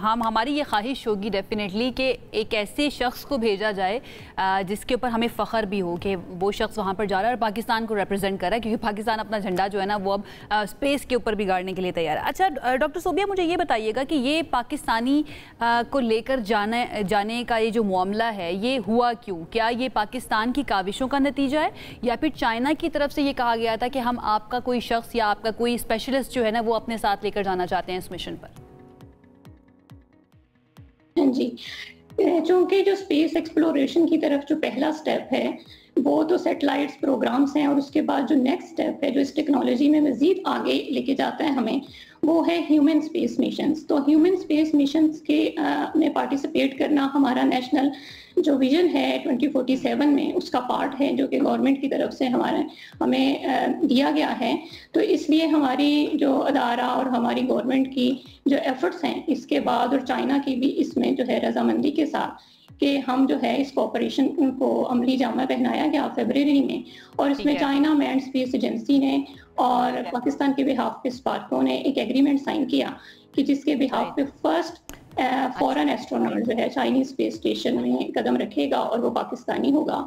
ہماری یہ خواہش ہوگی ڈیفینیٹلی کہ ایک ایسے شخص کو بھیجا جائے جس کے اوپر ہمیں فخر بھی ہو کہ وہ شخص وہاں پر جا رہا ہے اور پاکستان کو ریپرزینٹ کر رہا ہے، کیونکہ پاکستان اپنا جھنڈا جو ہے نا وہ اب اسپیس کے اوپر بھی گاڑنے کے لیے تیار ہے. اچھا ڈاکٹر صوبیہ مجھے یہ بتائیے گا کہ یہ پاکستانی کو لے کر جانے کا یہ جو معاملہ ہے یہ ہوا کیوں؟ کیا یہ پاکستان کی کاوشوں کا نتیجہ ہے یا پھر چائنا کی طرف سے یہ کہا گیا تھا کہ ہم آپ کا کوئی شخص یا آپ کا کوئی اسپیشلسٹ جو ہے نا وہ اپنے ساتھ لے کر جانا چاہتے ہیں اس مشن پر؟ جی چونکہ جو اسپیس ایکسپلوریشن کی طرف جو پہلا سٹیپ ہے وہ تو سیٹلائٹس پروگرامز ہیں اور اس کے بعد جو نیکسٹ سٹیپ ہے جو اس ٹیکنالوجی میں مزید آگے لے کے جاتا ہے ہمیں وہ ہے ہیومن اسپیس مشنز. تو ہیومن اسپیس مشنز کے میں پارٹیسپیٹ کرنا ہمارا نیشنل جو ویژن ہے 2047 میں اس کا پارٹ ہے جو کہ گورنمنٹ کی طرف سے ہمیں دیا گیا ہے. تو اس لیے ہماری جو ادارہ اور ہماری گورنمنٹ کی جو ایفرٹس ہیں اس کے بعد اور چائنا کی بھی اس میں جو ہے رضامندی کے ساتھ کہ ہم جو ہے اس کوآپریشن کو عملی جامہ پہنایا گیا فیبرری میں اور اس میں چائنا مینڈ اسپیس ایجنسی نے اور پاکستان کے بہاف پہ اسپارکو نے ایک ایگریمنٹ سائن کیا کہ جس کے بہاف پہ فرسٹ فورن ایسٹروناٹ جو ہے چائنیز اسپیس اسٹیشن میں قدم رکھے گا اور وہ پاکستانی ہوگا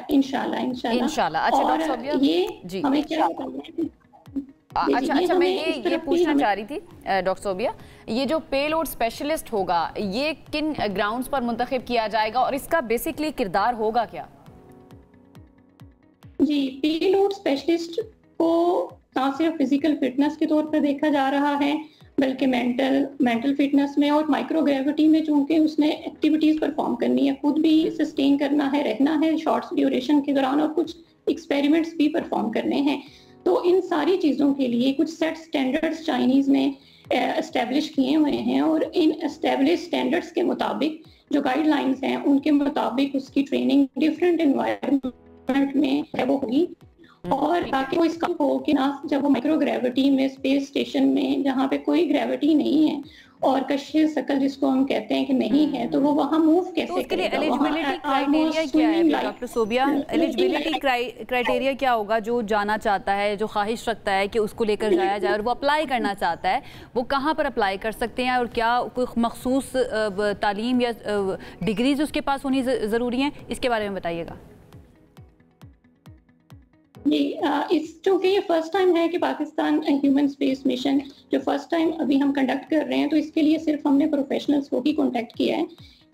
انشاءاللہ. اور یہ ہمیں کیا اچھا میں یہ پوچھنا چاہ رہی تھی ڈاکٹر صوبیہ، یہ جو پے لوڈ اسپیشلسٹ ہوگا یہ کن گراؤنڈز پر منتخب کیا جائے گا اور اس کا بیسکلی کردار ہوگا کیا؟ جی پے لوڈ اسپیشلسٹ کو نہ صرف فزیکل فٹنس کے طور پر دیکھا جا رہا ہے بلکہ مینٹل فٹنس میں اور مائکرو گریوٹی میں، چونکہ اس نے ایکٹیویٹیز پرفارم کرنی ہے، خود بھی سسٹین کرنا ہے، رہنا ہے شارٹس ڈیوریشن کے دوران، اور کچھ ایکسپیریمنٹس بھی پرفارم کرنے ہیں. تو ان ساری چیزوں کے لیے کچھ سیٹ سٹینڈرڈز چائنیز نے اسٹیبلش کیے ہوئے ہیں، اور ان اسٹیبلش سٹینڈرڈز کے مطابق جو گائیڈ لائنز ہیں ان کے مطابق اس کی ٹریننگ ڈفرینٹ انوائرمنٹ میں ہے وہ ہوگی. اور تاکہ وہ اس کا ہو کہ نہ جب وہ مائکرو گریوٹی میں اسپیس اسٹیشن میں جہاں پہ کوئی گریوٹی نہیں ہے اور کشش شکل جس کو ہم کہتے ہیں کہ نہیں ہے، تو وہ وہاں موو کیسے کرے گا؟ ایلیجبلٹی کرائیٹیریا کیا ہے ڈاکٹر صوبیہ؟ ایلیجبلٹی کرائیٹیریا کیا ہوگا جو جانا چاہتا ہے، جو خواہش رکھتا ہے کہ اس کو لے کر جایا جائے اور وہ اپلائی کرنا چاہتا ہے، وہ کہاں پر اپلائی کر سکتے ہیں اور کیا کوئی مخصوص تعلیم یا ڈگریز اس کے پاس ہونی ضروری ہیں؟ اس کے بارے میں بتائیے گا. جی چونکہ یہ فرسٹ ٹائم ہے کہ پاکستان ہیومن اسپیس مشن جو فرسٹ ٹائم ابھی ہم کنڈکٹ کر رہے ہیں، تو اس کے لیے صرف ہم نے پروفیشنلز کو ہی کانٹیکٹ کیا ہے،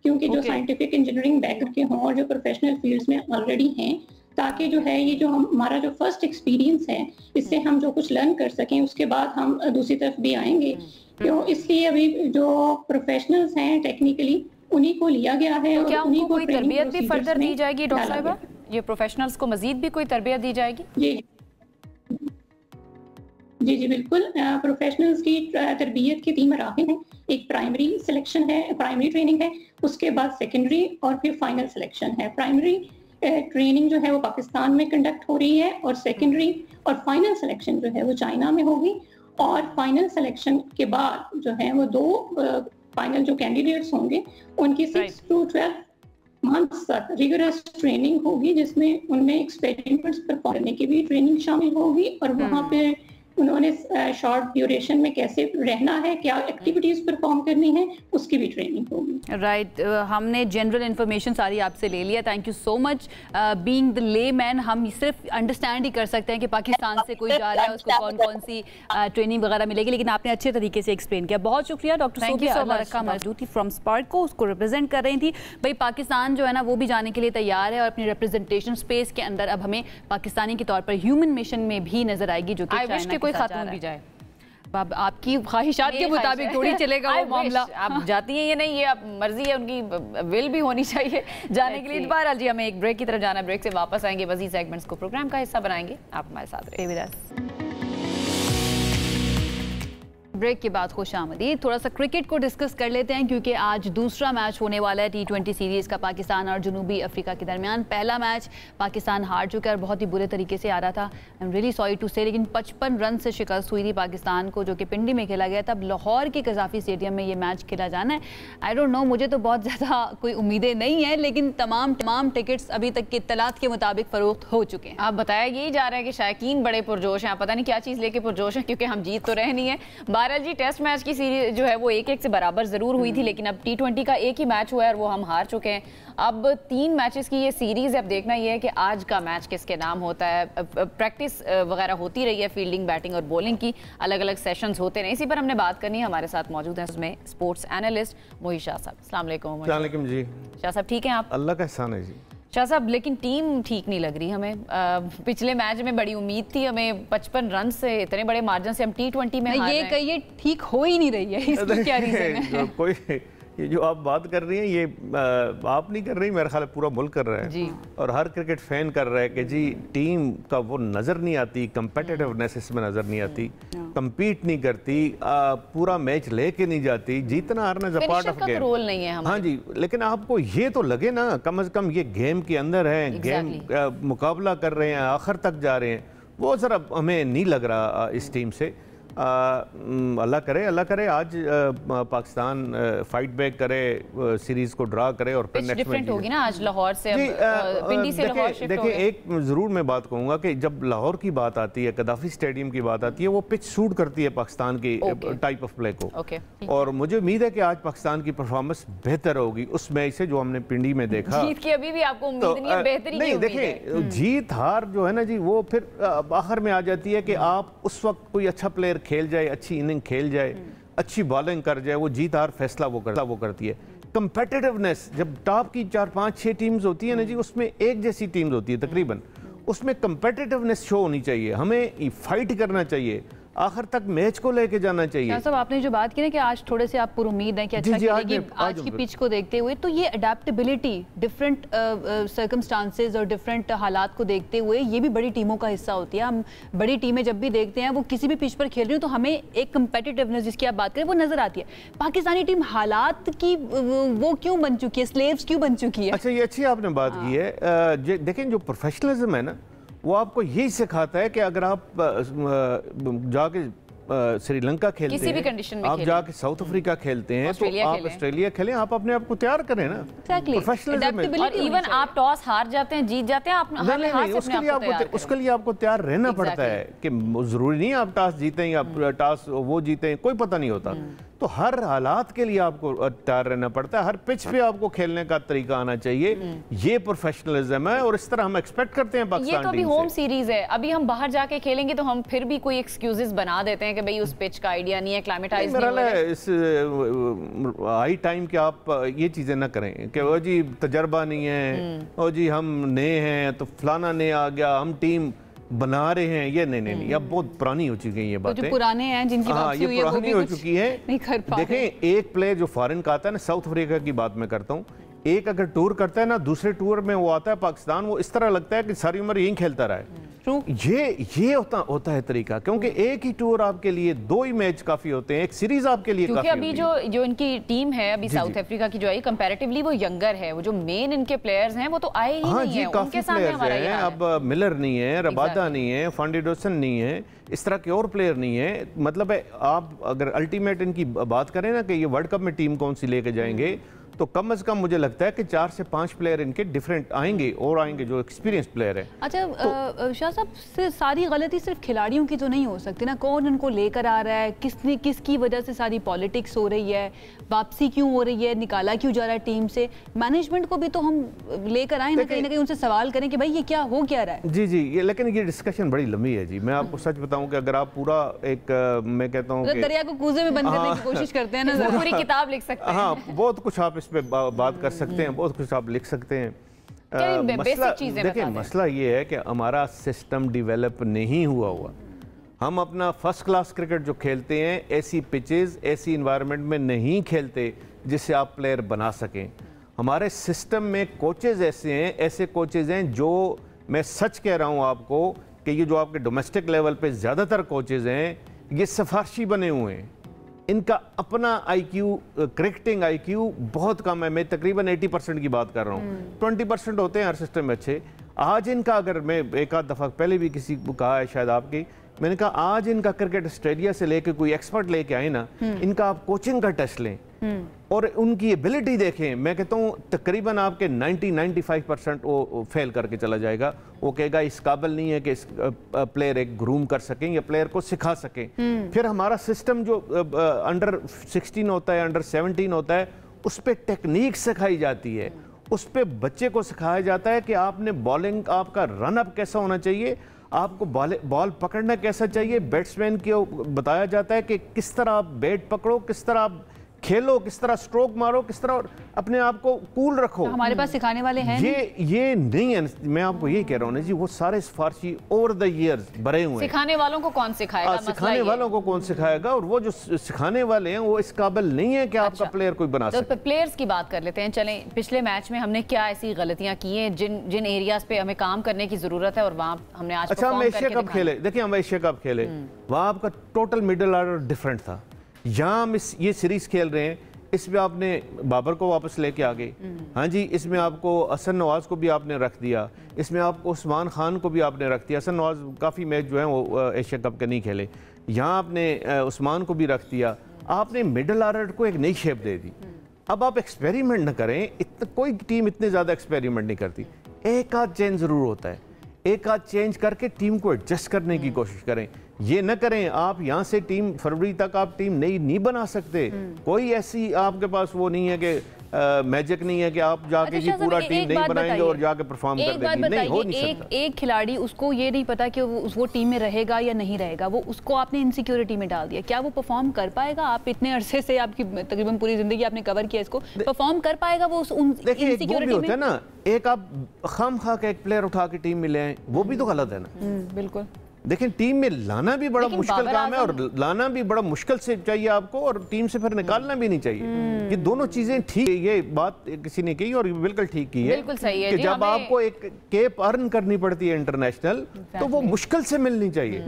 کیونکہ جو سائنٹیفک انجینئرنگ بیک گراؤنڈ کے ہوں اور جو پروفیشنل فیلڈز میں آلریڈی ہیں، تاکہ جو ہے یہ جو ہمارا جو فرسٹ ایکسپیرینس ہے اس سے ہم جو کچھ لرن کر سکیں، اس کے بعد ہم دوسری طرف بھی آئیں گے. کیوں اس لیے ابھی جو پروفیشنلز ہیں ٹیکنیکلی انہی کو لیا گیا ہے. اور کیا ان کو کوئی تربیت بھی فردر دی جائے گی ڈاکٹر صاحبہ؟ یہ پروفیشنلز کو مزید بھی کوئی تربیت دی جائے گی؟ جی بالکل. پروفیشنلز کی تربیت کے 3 مراحل ہیں. ایک پرائمری سلیکشن ہے، پرائمری ٹریننگ ہے، اس کے بعد سیکنڈری اور پھر فائنل سلیکشن ہے. پرائمری ٹریننگ جو ہے وہ پاکستان میں کنڈکٹ ہو رہی ہے، اور سیکنڈری اور فائنل سلیکشن جو ہے وہ چائنا میں ہوگی. اور فائنل سلیکشن کے بعد جو ہے وہ 2 فائنل جو کینڈیڈیٹس ہوں گے ان کی 6 to 12 months تک ریگرس ٹریننگ ہوگی، جس میں ان میں ایکسپیریمنٹس پرفارم کرنے کی بھی ٹریننگ شامل ہوگی، اور وہاں پہ انہوں نے شارٹ ڈیوریشن میں کیسے رہنا ہے، کیا ایکٹیویٹیز پرفارم کرنی ہے، اس کی بھی ٹریننگ ہوگی. رائٹ. ہم نے جنرل انفارمیشن ساری آپ سے لے لیا. Thank you so much. Being the لے مین ہم صرف انڈرسٹینڈ ہی کر سکتے ہیں کہ پاکستان سے کوئی جا رہا ہے اس کو کون کون سی ٹریننگ وغیرہ ملے گی، لیکن آپ نے اچھے طریقے سے ایکسپلین کیا. بہت شکریہ ڈاکٹر صوبیہ برکہ موجود تھی فرام اسپارکو، اس کو ریپرزینٹ کر رہی تھی. بھائی پاکستان جو ہے نا وہ بھی جانے کے لیے تیار ہے اور اپنی ریپرزنٹیشن اسپیس کے اندر اب ہمیں پاکستانی کے طور پر ہیومن مشن میں بھی نظر آئے گی، جو کہ چائنا کے ساتھ جا رہا ہے. آپ کی خواہشات کے مطابق تھوڑی چلے گا وہ معاملہ. آپ جاتی ہیں یا نہیں، یہ مرضی ہے، ان کی ول بھی ہونی چاہیے جانے کے لیے. بہرحال جی ہمیں ایک بریک کی طرف جانا ہے، بریک سے واپس آئیں گے، مزید سیگمنٹس کو پروگرام کا حصہ بنائیں گے. آپ ہمارے ساتھ رہیے. بریک کے بعد خوش آمدید. تھوڑا سا کرکٹ کو ڈسکس کر لیتے ہیں کیونکہ آج دوسرا میچ ہونے والا ہے T20 سیریز کا پاکستان اور جنوبی افریقہ کے درمیان. پہلا میچ پاکستان ہار چکا ہے اور بہت ہی برے طریقے سے آ رہا تھا. I'm really sorry to say، لیکن 55 رن سے شکست ہوئی تھی پاکستان کو، جو کہ پنڈی میں کھیلا گیا تھا. اب لاہور کے قذافی اسٹیڈیم میں یہ میچ کھیلا جانا ہے. I don't know، مجھے تو بہت زیادہ کوئی امیدیں نہیں ہیں، لیکن تمام ٹکٹس ابھی تک کی اطلاعات کے مطابق فروخت ہو چکے ہیں. آپ بتایا یہی جا رہا ہے کہ شائقین بڑے پرجوش ہیں. آپ پتہ نہیں کیا چیز لے کے پرجوش ہیں، کیونکہ ہم جیت تو رہے نہیں ہیں. بہرحال جی ٹیسٹ میچ کی سیریز جو ہے وہ 1-1 سے برابر ضرور ہوئی تھی، لیکن اب T20 کا ایک ہی میچ ہوا ہے اور وہ ہم ہار چکے ہیں. اب 3 میچز کی یہ سیریز ہے. اب دیکھنا یہ ہے کہ آج کا میچ کس کے نام ہوتا ہے. پریکٹس وغیرہ ہوتی رہی ہے، فیلڈنگ، بیٹنگ اور بولنگ کی الگ الگ سیشنز ہوتے رہے. اسی پر ہم نے بات کرنی ہے. ہمارے ساتھ موجود ہیں اس میں اسپورٹس اینالسٹ محی شاہ صاحب. السلام علیکم. السلام علیکم جی. شاہ صاحب ٹھیک ہیں آپ؟ اللہ کا احسان ہے جی. شاہ صاحب لیکن ٹیم ٹھیک نہیں لگ رہی ہمیں. پچھلے میچ میں بڑی امید تھی ہمیں، 55 رن سے اتنے بڑے مارجن سے ہم T20 میں ہار رہے ہیں. یہ ٹھیک ہو ہی نہیں رہی ہے، اس کی کیا ریزن ہے؟ کوئی یہ جو آپ بات کر رہی ہیں یہ آپ نہیں کر رہی، میرا خیال ہے پورا ملک کر رہا ہے اور ہر کرکٹ فین کر رہا ہے کہ جی ٹیم کا وہ نظر نہیں آتی، کمپیٹیٹیونیس اس میں نظر نہیں آتی، کمپیٹ نہیں کرتی، پورا میچ لے کے نہیں جاتی. جیتنا ہارنا is a part of game, role نہیں ہے ہمارا. ہاں جی، لیکن آپ کو یہ تو لگے نا کم از کم یہ گیم کے اندر ہے، گیم مقابلہ کر رہے ہیں، آخر تک جا رہے ہیں. وہ ذرا ہمیں نہیں لگ رہا اس ٹیم سے. अल्लाह करे आज पाकिस्तान फाइट बैक करे, सीरीज को ड्रा करे और फिर नेक्स्ट डिफरेंट होगी ना आज लाहौर से, पिंडी से लाहौर शिफ्ट हो गए। देखिए एक जरूर मैं बात कहूंगा कि जब लाहौर की बात आती है, गद्दाफी स्टेडियम की बात आती है, वो पिच सूट करती है पाकिस्तान की टाइप ऑफ प्ले को। और मुझे उम्मीद है कि आज पाकिस्तान की परफॉर्मस बेहतर होगी उस मैच से जो हमने पिंडी में देखा। जीत की अभी भी आपको उम्मीद नहीं है, बेहतरी की उम्मीद है? देखिए जीत हार जो है ना जी, वो फिर आखिर में आ जाती है कि आप उस वक्त कोई अच्छा प्लेयर खेल जाए, अच्छी इनिंग खेल जाए, अच्छी बॉलिंग कर जाए, वो जीत हार फैसला वो करती है। कंपेटिटिवनेस जब टॉप की 4, 5, 6 टीम्स होती है ना जी, उसमें एक जैसी टीम्स होती है तकरीबन, उसमें कंपेटिटिवनेस शो होनी चाहिए, हमें फाइट करना चाहिए, आखिर तक मैच को लेके जाना चाहिए। साहब आपने जो बात की ना कि आज थोड़े से आप पूरी उम्मीद है कि अच्छा खेलेगी, आज की पिच को देखते हुए, तो ये अडेप्टेबिलिटी डिफरेंट सर्कमस्टांसेस और डिफरेंट हालात को देखते हुए ये भी बड़ी टीमों का हिस्सा होती है। हम बड़ी टीमें जब भी देखते हैं वो किसी भी पिच पर खेल रही हो तो हमें एक कंपेटिटिवनेस जिसकी आप बात करें वो नजर आती है। पाकिस्तानी टीम हालात की वो क्यों बन चुकी है, स्लेव्स क्यों बन चुकी है? अच्छा ये अच्छी आपने बात की है। देखें जो प्रोफेशनलिज्म है ना, वो आपको यही सिखाता है कि अगर आप जाके श्रीलंका खेलते किसी भी हैं, कंडीशन में आप जाके साउथ अफ्रीका खेलते हैं, तो आप ऑस्ट्रेलिया खेलें, आप अपने आप को तैयार करें ना। प्रोफेशनलिज्म। और इवन आप टॉस हार जाते हैं, जीत जाते हैं, आप उसके लिए आपको तैयार रहना पड़ता है कि जरूरी नहीं आप टॉस जीतें या टॉस वो जीतें, कोई पता नहीं होता। तो हर हालात के लिए आपको तैयार रहना पड़ता है, हर पिच पे आपको खेलने का तरीका आना चाहिए। ये प्रोफेशनलिज्म है और इस तरह हम एक्सपेक्ट करते हैं पाकिस्तान टीम से। ये तो अभी होम सीरीज है, अभी हम बाहर जाके खेलेंगे तो हम फिर भी कोई एक्सक्यूजेस बना देते हैं कि भाई उस पिच का आइडिया नहीं है, क्लाइमेटाइज नहीं है। इस हाई टाइम के आप ये चीजें ना करें कि वो जी तजर्बा नहीं है, और जी हम नए हैं तो फलाना नए आ गया, हम टीम बना रहे हैं, ये नहीं, अब बहुत पुरानी हो चुकी है ये बातें। जो पुराने हैं जिनकी वापसी हुई है वो भी हो चुकी है। नहीं कर पा रहे। देखें एक प्लेयर जो फॉरेन का आता है ना, साउथ अफ्रीका की बात मैं करता हूँ, एक अगर टूर करता है ना, दूसरे टूर में वो आता है पाकिस्तान, वो इस तरह लगता है कि सारी उम्र यहीं खेलता रहा है। ये होता है तरीका, क्योंकि एक ही टूर आपके लिए 2 ही मैच काफी होते हैं, एक सीरीज आपके लिए काफी अभी जो इनकी टीम है अभी साउथ अफ्रीका की जो है कंपैरेटिवली वो यंगर है, वो जो मेन इनके प्लेयर्स हैं वो तो आए ही नहीं है, उनके सामने हमारा ये हाल है। अब मिलर नहीं है, रबादा नहीं है, फांडिडोसन नहीं है, इस तरह के और प्लेयर नहीं है। मतलब है आप अगर अल्टीमेट इनकी बात करें ना कि ये वर्ल्ड कप में टीम कौन सी लेके जाएंगे, तो कम से कम मुझे लगता है कि 4 से 5 प्लेयर इनके डिफरेंट आएंगे जो एक्सपीरियंस प्लेयर है। अच्छा तो, शाह साहब सारी गलती सिर्फ खिलाड़ियों की तो नहीं हो सकती ना, कौन इनको लेकर आ रहा है, किसकी वजह से सारी पॉलिटिक्स हो रही है, वापसी क्यों हो रही है, निकाला क्यों जा रहा है टीम से? मैनेजमेंट को भी तो हम लेकर आए ना कहीं उनसे सवाल करें कि भाई ये क्या हो क्या रहा है। जी लेकिन ये डिस्कशन बड़ी लंबी है जी। मैं आपको सच बताऊं कि अगर आप पूरा एक मैं कहता हूँ दरिया को कूजे में बंद करने की कोशिश करते हैं ना, पूरी किताब लिख सकते हैं। हाँ बहुत कुछ आप इस पे बात कर सकते हैं, बहुत कुछ आप लिख सकते हैं। मसला ये है कि हमारा सिस्टम डेवलप नहीं हुआ। हम अपना फर्स्ट क्लास क्रिकेट जो खेलते हैं ऐसी पिचेस, ऐसी इन्वायरमेंट में नहीं खेलते जिससे आप प्लेयर बना सकें। हमारे सिस्टम में कोचेज ऐसे कोचेज हैं जो, मैं सच कह रहा हूँ आपको कि ये जो आपके डोमेस्टिक लेवल पे ज़्यादातर कोचेज हैं ये सिफारशी बने हुए हैं। इनका अपना IQ, क्रिकेटिंग IQ बहुत कम है। मैं तकरीबन 80% की बात कर रहा हूँ, 20% होते हैं हर सिस्टम में अच्छे। आज इनका, अगर मैं एक आध दफ़ा पहले भी किसी को कहा है शायद आपकी, मैंने कहा आज इनका क्रिकेट ऑस्ट्रेलिया से लेके कोई एक्सपर्ट लेके आए ना, इनका आप कोचिंग का टेस्ट लें और उनकी एबिलिटी देखें, मैं कहता हूँ तकरीबन आपके 90-95% वो फेल करके चला जाएगा। वो कहेगा इस काबिल नहीं है कि इस प्लेयर एक ग्रूम कर सकें या प्लेयर को सिखा सकें। फिर हमारा सिस्टम जो अंडर 16 होता है, अंडर 17 होता है, उस पर टेक्निक सिखाई जाती है, उस पर बच्चे को सिखाया जाता है कि आपने बॉलिंग, आपका रन अप कैसा होना चाहिए, आपको बॉल पकड़ना कैसा चाहिए। बैट्समैन को बताया जाता है कि किस तरह आप बैट पकड़ो, किस तरह आप खेलो, किस तरह स्ट्रोक मारो, किस तरह अपने आप को कूल रखो। तो हमारे पास सिखाने वाले हैं ये नहीं है। मैं आपको यही कह रहा हूँ ना जी, वो सारे सिफारशी ओवर द इयर्स भरे हुए हैं। सिखाने वालों को कौन सिखाएगा? सिखाने वालों को कौन सिखाएगा? और वो जो सिखाने वाले हैं वो इस काबिल नहीं है कि आपका प्लेयर कोई बना सके। तो प्लेयर्स की बात कर लेते हैं। चलें, पिछले मैच में हमने क्या ऐसी गलतियां की हैं जिन एरियाज पे हमें काम करने की जरूरत है और वहाँ हमने आज अच्छा हम एशिया कप खेले, देखिए हम एशिया कप खेले, वहाँ आपका टोटल मिडिल ऑर्डर डिफरेंट था। यहाँ हम ये सीरीज खेल रहे हैं, इसमें आपने बाबर को वापस लेके आ गए, हाँ जी, इसमें आपको हसन नवाज को भी आपने रख दिया, इसमें आपको उस्मान खान को भी आपने रख दिया। हसन नवाज काफ़ी मैच जो है वो एशिया कप के नहीं खेले, यहाँ आपने उस्मान को भी रख दिया, आपने मिडल ऑर्डर को एक नई शेप दे दी। अब आप एक्सपेरिमेंट न करें, कोई टीम इतने ज़्यादा एक्सपेरिमेंट नहीं करती, एक आध चेंज ज़रूर होता है, एक आध चेंज करके टीम को एडजस्ट करने की कोशिश करें। ये न करें आप यहाँ से टीम फरवरी तक आप टीम नई नहीं बना सकते, कोई ऐसी आपके पास वो नहीं है कि मैजिक नहीं है कि आप जाके जी पूरा टीम नहीं बनाएंगे और जाके परफॉर्म कर देंगे, नहीं हो नहीं सकता। एक खिलाड़ी उसको ये नहीं पता कि वो टीम में रहेगा या नहीं रहेगा, वो उसको आपने इनसिक्योरिटी में डाल दिया, क्या वो परफॉर्म कर पाएगा? आप इतने अरसे से आपकी तकरीबन पूरी जिंदगी आपने कवर किया इसको, परफॉर्म कर पाएगा वो उन इनसिक्योरिटी में? होता है ना, एक आप खामखा के एक प्लेयर उठा के टीम में ले आए, वो भी तो गलत है ना। बिल्कुल। देखें टीम में लाना भी बड़ा मुश्किल काम है और लाना भी बड़ा मुश्किल से चाहिए आपको, और टीम से फिर निकालना भी नहीं चाहिए। ये दोनों चीजें ठीक है, ये बात किसी ने कही और बिल्कुल ठीक की है, बिल्कुल सही है कि जब आपको एक केप अर्न करनी पड़ती है इंटरनेशनल, तो वो मुश्किल से मिलनी चाहिए।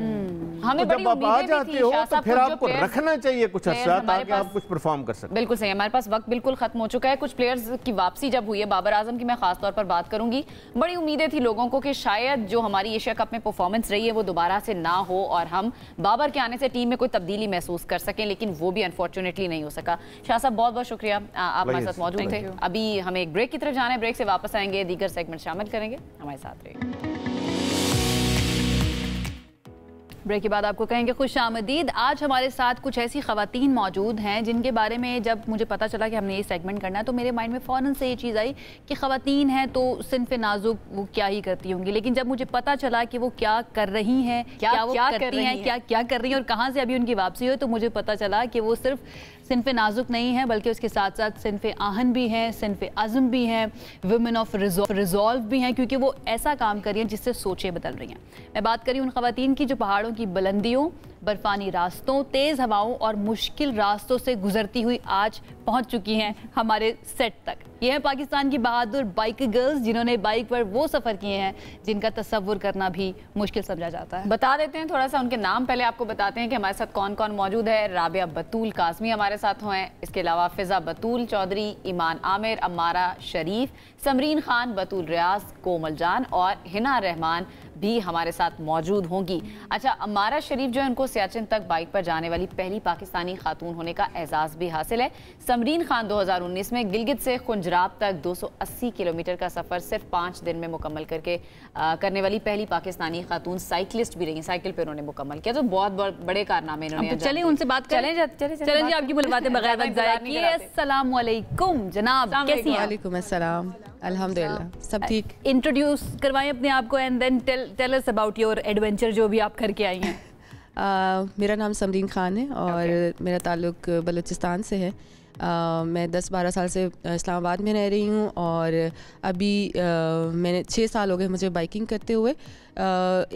हमें तो जब आप आ जाते हो तो फिर आपको रखना चाहिए कुछ अर्सा ताकि आप कुछ परफॉर्म कर सकें। बिल्कुल सही, हमारे पास वक्त बिल्कुल खत्म हो चुका है। कुछ प्लेयर्स की वापसी जब हुई है, बाबर आजम की मैं खास तौर पर बात करूंगी, बड़ी उम्मीदें थी लोगों को कि शायद जो हमारी एशिया कप में परफॉर्मेंस रही है वो दोबारा से ना हो और हम बाबर के आने से टीम में कोई तब्दीली महसूस कर सकें, लेकिन वो भी अनफॉर्चुनेटली नहीं हो सका। शाह साहब बहुत बहुत शुक्रिया, आप हमारे साथ मौजूद थे। अभी हमें एक ब्रेक की तरफ जाना है, ब्रेक से वापस आएंगे, दीगर सेगमेंट शामिल करेंगे, हमारे साथ रहिए। ब्रेक के बाद आपको कहेंगे खुश आमदीद। आज हमारे साथ कुछ ऐसी ख़वातीन मौजूद हैं जिनके बारे में जब मुझे पता चला कि हमने ये सेगमेंट करना है तो मेरे माइंड में फ़ौरन से ये चीज़ आई कि ख़वातीन हैं तो सिन्फ़ नाजुक वो क्या ही करती होंगी, लेकिन जब मुझे पता चला कि वो क्या कर रही हैं, क्या वो करती हैं, क्या कर रही हैं और कहाँ से अभी उनकी वापसी हुई, तो मुझे पता चला कि वो सिर्फ सिन्फ़ नाजुक नहीं है बल्कि उसके साथ साथ सिन्फ़ आहन भी हैं, सिन्फ़ आज़म भी हैं, वुमेन ऑफ रिजॉल्व भी हैं, क्योंकि वो ऐसा काम कर रही हैं जिससे सोचें बदल रही हैं। मैं बात करी उन ख़वातीन की जो पहाड़ों की बुलंदियों, बर्फानी रास्तों, तेज़ हवाओं और मुश्किल रास्तों से गुजरती हुई आज पहुंच चुकी हैं हमारे सेट तक। ये है पाकिस्तान की बहादुर बाइक गर्ल्स जिन्होंने बाइक पर वो सफ़र किए हैं जिनका तसव्वुर करना भी मुश्किल समझा जाता है। बता देते हैं थोड़ा सा उनके नाम, पहले आपको बताते हैं कि हमारे साथ कौन कौन मौजूद है। राबिया बतूल काज़मी हमारे साथ हैं, इसके अलावा फिज़ा बतूल चौधरी, ईमान आमिर, अम्मारा शरीफ, समरीन खान, बतूल रियाज, कोमल जान और हिना रहमान भी हमारे साथ मौजूद होंगी। अच्छा, अम्मारा शरीफ जो है उनको सियाचिन तक बाइक पर जाने वाली पहली पाकिस्तानी खातून होने का एजाज़ भी हासिल है। समरीन खान 2019 में गिलगित से खुंजराब तक 280 किलोमीटर का सफ़र सिर्फ 5 दिन में मुकम्मल करने वाली पहली पाकिस्तानी खातून साइकिलिस्ट भी रही। साइकिल पर उन्होंने मुकम्मल किया, तो बहुत बड़े कारनामे इन्होंने। चलिए उनसे बात करें, चलें जी, आपकी मुलाकातें बगैर वक्त ज़ाया किए। अस्सलाम वालेकुम जनाब, कैसी हैं? वालेकुम अस्सलाम, अल्हम्दुलिल्लाह सब ठीक। इंट्रोड्यूस करवाएं अपने आप को and then tell us about your adventure जो भी आप करके आई हैं। मेरा नाम समरीन खान है और मेरा ताल्लुक़ बलूचिस्तान से है। मैं 10-12 साल से इस्लामाबाद में रह रही हूँ और अभी मैंने 6 साल हो गए मुझे बाइकिंग करते हुए।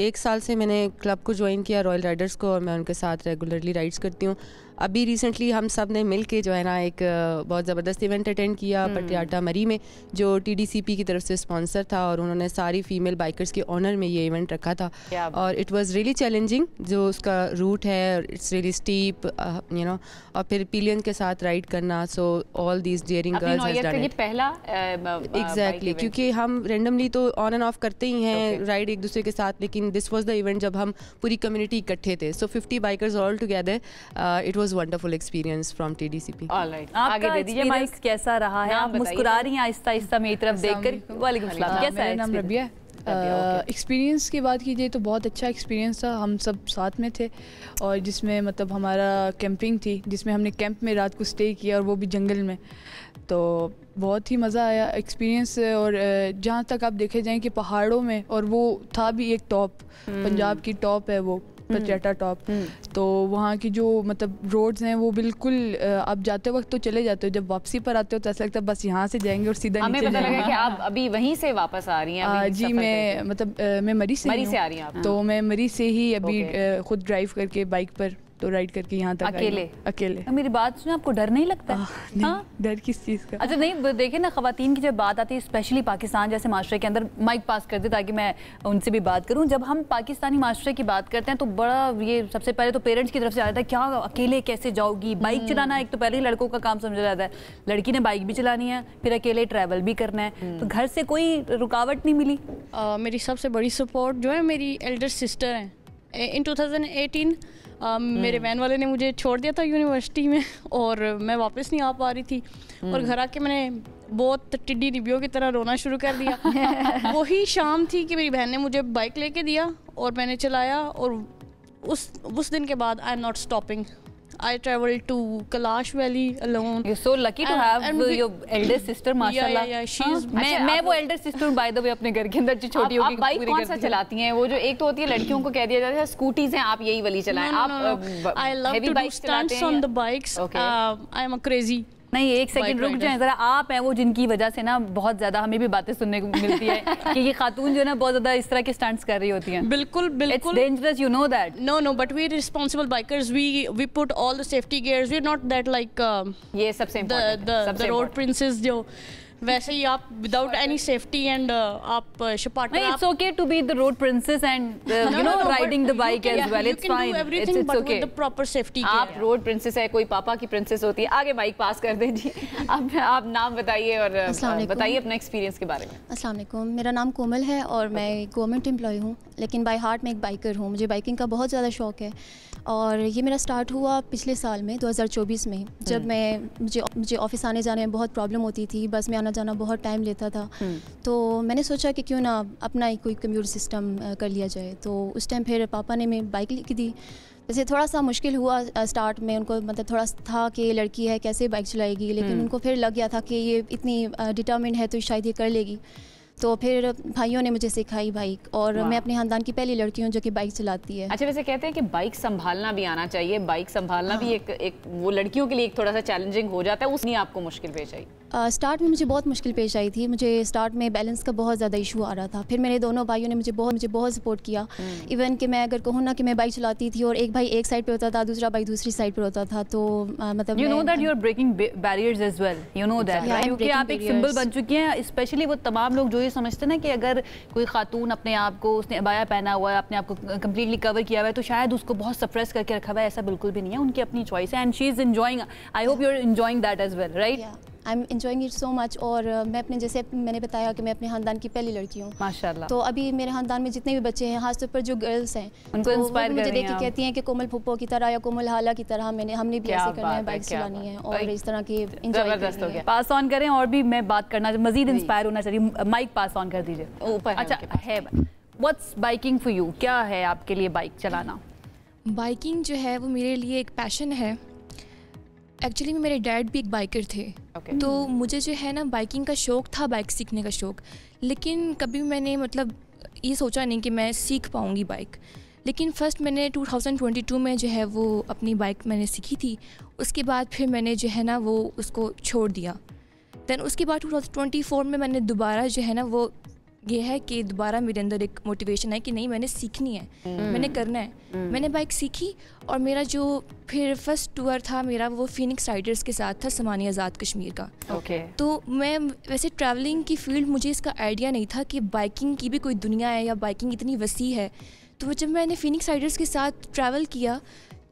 1 साल से मैंने क्लब को ज्वाइन किया, रॉयल राइडर्स को, और मैं उनके साथ रेगुलरली राइड्स करती हूँ। अभी रिसेंटली हम सब ने मिल के जो है ना एक बहुत ज़बरदस्त इवेंट अटेंड किया पटियाला मरी में, जो TDCP की तरफ से स्पॉन्सर था, और उन्होंने सारी फीमेल बाइकर्स के ऑनर में ये इवेंट रखा था। और इट वाज रियली चैलेंजिंग, जो उसका रूट है it's really steep, you know, और फिर पिलियन के साथ राइड करना। So all these daring girls has done it. पहला एग्जैक्टली, क्योंकि हम रेंडमली तो ऑन एंड ऑफ करते ही हैं राइड एक दूसरे के साथ, लेकिन दिस वाज द इवेंट जब हम पूरी कम्युनिटी इकट्ठे थे। सो 50 bikers all together, it was wonderful experience from TDCP। आगे दे दीजिए माइक, कैसा रहा है? आप मुस्कुरा रही हैं आहिस्ता आहिस्ता मेरी तरफ देखकर। वालेकुम सलाम, कैसा है? नाम रबिया। एक्सपीरियंस की बात कीजिए तो बहुत अच्छा एक्सपीरियंस था। हम सब साथ में थे और जिसमें मतलब हमारा कैंपिंग थी, जिसमें हमने कैंप में रात को स्टे किया और वो भी जंगल में, तो बहुत ही मज़ा आया एक्सपीरियंस। और जहाँ तक आप देखे जाएं कि पहाड़ों में, और वो था भी एक टॉप, पंजाब की टॉप है वो पटियाला टॉप, तो वहाँ की जो मतलब रोड्स हैं वो बिल्कुल आप जाते वक्त तो चले जाते हो, जब वापसी पर आते हो तो ऐसा लगता है बस यहाँ से जाएंगे और सीधा हमें पता लगा कि आप अभी वहीं से वापस आ रही हैं। जी, मैं मतलब मैं मरी से आ रही हूँ, तो मैं मरी से ही अभी खुद ड्राइव करके बाइक पर तो राइड करके यहाँ तक अकेले। मेरी बात सुने, आपको डर नहीं लगता? हाँ, डर किस चीज़ का? अच्छा नहीं, देखे ना, ख़वातीन की जब बात आती है स्पेशली पाकिस्तान जैसे माशरे के अंदर, माइक पास कर दे ताकि मैं उनसे भी बात करूं। जब हम पाकिस्तानी माशरे की बात करते हैं तो बड़ा ये सबसे पहले तो पेरेंट्स की तरफ से आता है, क्या अकेले कैसे जाओगी? बाइक चलाना एक तो पहले ही लड़कों का काम समझा जाता है, लड़की ने बाइक भी चलानी है, फिर अकेले ट्रैवल भी करना है, तो घर से कोई रुकावट नहीं मिली? मेरी सबसे बड़ी सपोर्ट जो है मेरी एल्डर सिस्टर हैं। इन 2018 میرے وین والے نے مجھے چھوڑ دیا تھا یونیورسٹی میں اور میں واپس نہیں آ پا رہی تھی اور گھر آ کے میں نے بہت ٹڈی ڈبیوں کی طرح رونا شروع کر دیا. وہی شام تھی کہ میری بہن نے مجھے بائک لے کے دیا اور میں نے چلایا اور اس دن کے بعد I am not stopping. I traveled to Kailash Valley alone. You're so lucky to have your elder sister, mashallah. Yeah, she's. میں وہ elder sister by the way اپنے گھر کے اندر جو چھوٹی ہوگی. آپ بائک کون سا چلاتی ہیں؟ وہ جو ایک تو ہوتی ہے لڑکیوں کو کہہ دیا جاتا ہے اسکوٹیز ہیں آپ یہی والی چلائیں. آپ I love to do stunts on the bikes. I am a crazy. نہیں ایک سیکنڈ رک جائیں ذرا. آپ ہیں وہ جن کی وجہ سے نا بہت زیادہ ہمیں بھی باتیں سننے کو ملتی ہے کہ یہ خاتون جو ہے نا بہت زیادہ اس طرح کے سٹنٹس کر رہی ہوتی ہیں. بالکل بالکل. It's dangerous, you know that. No, but we responsible bikers. We put all the safety gears. We're not that like یہ سب سے the road princes جو ویسے ہی آپ وداؤٹ اینی سیفٹی اینڈ آپ شپاٹ. It's okay to be the road princess and you know riding the bike as well. It's fine. It's okay. The proper safety gear. آپ road princess ہے, کوئی پاپا کی princess ہوتی ہے. آگے بائک پاس کر دیں جی. اب آپ نام بتائیے اور بتائیے اپنا ایکسپیرینس کے بارے میں. السلام علیکم, میرا نام کومل ہے اور میں گورنمنٹ امپلائی ہوں لیکن بائی ہارٹ میں ایک بائکر ہوں. مجھے بائکنگ کا بہت زیادہ شوق ہے اور یہ میرا سٹارٹ ہوا پچھلے سال میں 2024 میں, جب مجھے آفس آنے جانے میں بہت پرابلم ہوتی تھی. بس میں آنا جانا بہت ٹائم لیتا تھا تو میں نے سوچا کہ کیوں نہ اپنا ہی کوئی کمیوٹ سسٹم کر لیا جائے. تو اس ٹائم پھر پاپا نے میں بائک لے کے دی. ویسے تھوڑا سا مشکل ہوا اسٹارٹ میں, ان کو مطلب تھوڑا تھا کہ یہ لڑکی ہے کیسے بائک چلائے گی, لیکن ان کو پھر لگ گیا تھا کہ یہ اتنی ڈٹرمنڈ ہے تو شاید یہ کر لے گی. تو پھر بھائیوں نے مجھے سکھائی بائک اور میں اپنے خاندان کی پہلی لڑکی ہوں جو کہ بائک چلاتی ہے. اچھا ویسے کہتے ہیں کہ بائک سنبھالنا بھی آنا چاہیے. بائک سنبھالنا بھی ایک وہ لڑکیوں کے لیے ایک تھوڑا سا چیلنجنگ ہو جاتا ہے. اس نے آپ کو مشکل پیش آئی؟ اسٹارٹ میں مجھے بہت مشکل پیش آئی تھی. مجھے اسٹارٹ میں بیلنس کا بہت زیادہ ایشو آ رہا تھا. پھر میرے دونوں بھائیوں نے مجھے بہت سپورٹ کیا. ایون کہ میں اگر کہوں نا کہ میں بائک چلاتی تھی اور ایک بھائی ایک سائڈ پہ ہوتا تھا, دوسرا بھائی دوسری سائڈ پہ ہوتا تھا, تو مطلب you know that you are breaking barriers as well. You know that, right? کیونکہ آپ ایک سمبل بن چکی ہیں. اسپیشلی وہ تمام لوگ جو یہ سمجھتے ہیں نا کہ اگر کوئی خاتون اپنے آپ کو, اس نے عبایا پہنا ہوا ہے, اپنے آپ کو کمپلیٹلی کور کیا ہوا ہے, تو شاید اس کو بہت سپریس کر کے رکھا ہوا ہے. ایسا بالکل بھی نہیں ہے. ان کی اپنی چوائس ہے and she is enjoying. I hope you are enjoying that as well, right? I am enjoying it so much. اور میں اپنے جیسے میں نے بتایا کہ میں اپنے خاندان کی پہلی لڑکی ہوں ماشاءاللہ. تو ابھی میرے خاندان میں جتنے بھی بچے ہیں, خاص طور پر جو گرلس ہیں, ان کو انسپائر مجھے دیکھ کے کہتی ہیں کہ کومل پھپھو کی طرح یا کومل حالہ کی طرح ہم نے بھی ایسے کرنا ہے, بائک چلانی ہے اور اس طرح کی زبردست ہو گیا. پاس آن کریں اور بھی میں بات کرنا مزید انسپائر ہونا چاہیے. مائک پاس آن کر دیجیے اوپر. اچھا ہے, واٹس بائکنگ فار یو؟ کیا ہے آپ کے لیے بائک چلانا؟ بائکنگ جو ہے وہ میرے لیے ایک پیشن ہے. ایکچولی میرے ڈیڈ بھی ایک بائکر تھے تو مجھے جو ہے نا بائکنگ کا شوق تھا, بائک سیکھنے کا شوق, لیکن کبھی میں نے مطلب یہ سوچا نہیں کہ میں سیکھ پاؤں گی بائک. لیکن فرسٹ میں نے 2022 میں جو ہے وہ اپنی بائک میں نے سیکھی تھی. اس کے بعد پھر میں نے جو ہے نا وہ اس کو چھوڑ دیا. دین اس کے بعد 2024 میں نے دوبارہ جو ہے نا وہ یہ ہے کہ دوبارہ میرے اندر ایک موٹیویشن ہے کہ نہیں میں نے سیکھنی ہے, میں نے کرنا ہے. میں نے بائک سیکھی اور میرا جو پھر فرسٹ ٹور تھا میرا وہ فینکس رائڈرز کے ساتھ تھا, سمانی آزاد کشمیر کا. تو میں ویسے ٹریولنگ کی فیلڈ, مجھے اس کا آئیڈیا نہیں تھا کہ بائکنگ کی بھی کوئی دنیا ہے یا بائکنگ اتنی وسیع ہے. تو جب میں نے فینکس رائڈرز کے ساتھ ٹریول کیا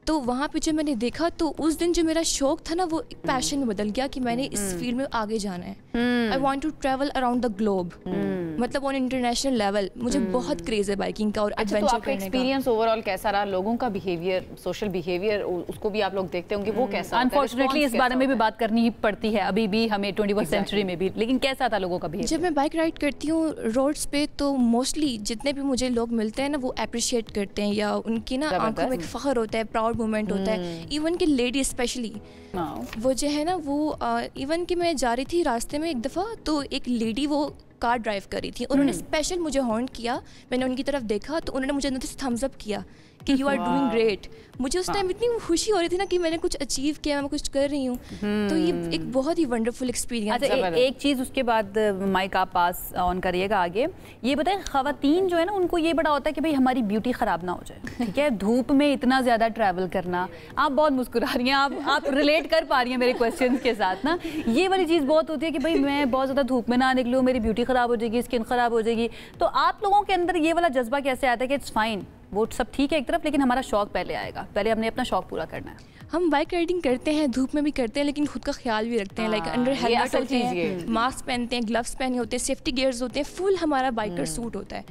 تو وہاں پہ جو میں نے دیکھا تو اس دن جو میرا شوق تھا نا وہ ایک پیشن میں بدل گیا کہ میں نے اس فیلڈ میں آگے جانا ہے. I want to travel around the globe, مطلب آن انٹرنیشنل لیول. مجھے بہت کریز ہے بائکنگ کا اور ایڈونچر کرنے کا. تو آپ کا ایکسپیرینس اوور آل کیسا رہا؟ لوگوں کا بیہیویئر, سوشل بیہیویئر, اس کو بھی آپ لوگ دیکھتے ہوں گے, وہ کیسا؟ انفارچونیٹلی اس بارے میں بھی بات کرنی پڑتی ہے ابھی بھی ہمیں 21 سینچری میں بھی. لیکن کیسا تھا لوگوں کا بیہیویئر؟ جب میں بائک رائڈ کرتی ہوں روڈس پہ تو موسٹلی جتنے بھی مجھے لوگ ملتے ہیں نا وہ اپریشیٹ کرتے ہیں یا ان کی نا آنکھوں میں ایک فخر ہوتا ہے, پراؤڈ مومنٹ ہوتا ہے. ایون کہ لیڈی اسپیشلی وہ جو ہے نا وہ ایون کہ میں جا رہی تھی راستے میں ایک دفعہ تو ایک لیڈی وہ کار ڈرائیو کر رہی تھی, انہوں نے اسپیشل مجھے ہارن کیا. میں نے ان کی طرف دیکھا تو انہوں نے مجھے اندر سے تھمز اپ کیا کہ یو آر ڈوئنگ گریٹ. مجھے اس ٹائم اتنی خوشی ہو رہی تھی نا کہ میں نے کچھ اچیو کیا, میں کچھ کر رہی ہوں. تو یہ ایک بہت ہی ونڈرفل ایکسپیرینس. ایک چیز اس کے بعد مائک آپ پاس آن کریے گا آگے. یہ بتائیں خواتین جو ہے نا ان کو یہ بڑا ہوتا ہے کہ بھائی ہماری بیوٹی خراب نہ ہو جائے, ٹھیک ہے, دھوپ میں اتنا زیادہ ٹریول کرنا. آپ بہت مسکرا رہی ہیں, آپ ریلیٹ کر پا رہی ہیں میرے کویسچنس کے ساتھ نا. یہ والی چیز بہت ہوتی ہے کہ بھائی میں بہت زیادہ دھوپ میں نہ نکلوں, میری بیوٹی خراب ہو جائے گی, اسکن خراب ہو جائے گی. تو آپ لوگوں کے اندر یہ والا جذبہ کیسے آتا ہے کہ اٹس فائن, وہ سب ٹھیک ہے ایک طرف, لیکن ہمارا شوق پہلے آئے گا, پہلے ہم نے اپنا شوق پورا کرنا ہے. ہم بائک رائڈنگ کرتے ہیں, دھوپ میں بھی کرتے ہیں, لیکن خود کا خیال بھی رکھتے ہیں. لائک انڈر ہیلمٹ ہوتے ہیں, ماسک پہنتے ہیں, گلوز پہنے ہوتے ہیں, سیفٹی گیئرز ہوتے ہیں, فل ہمارا بائکر سوٹ ہوتا ہے.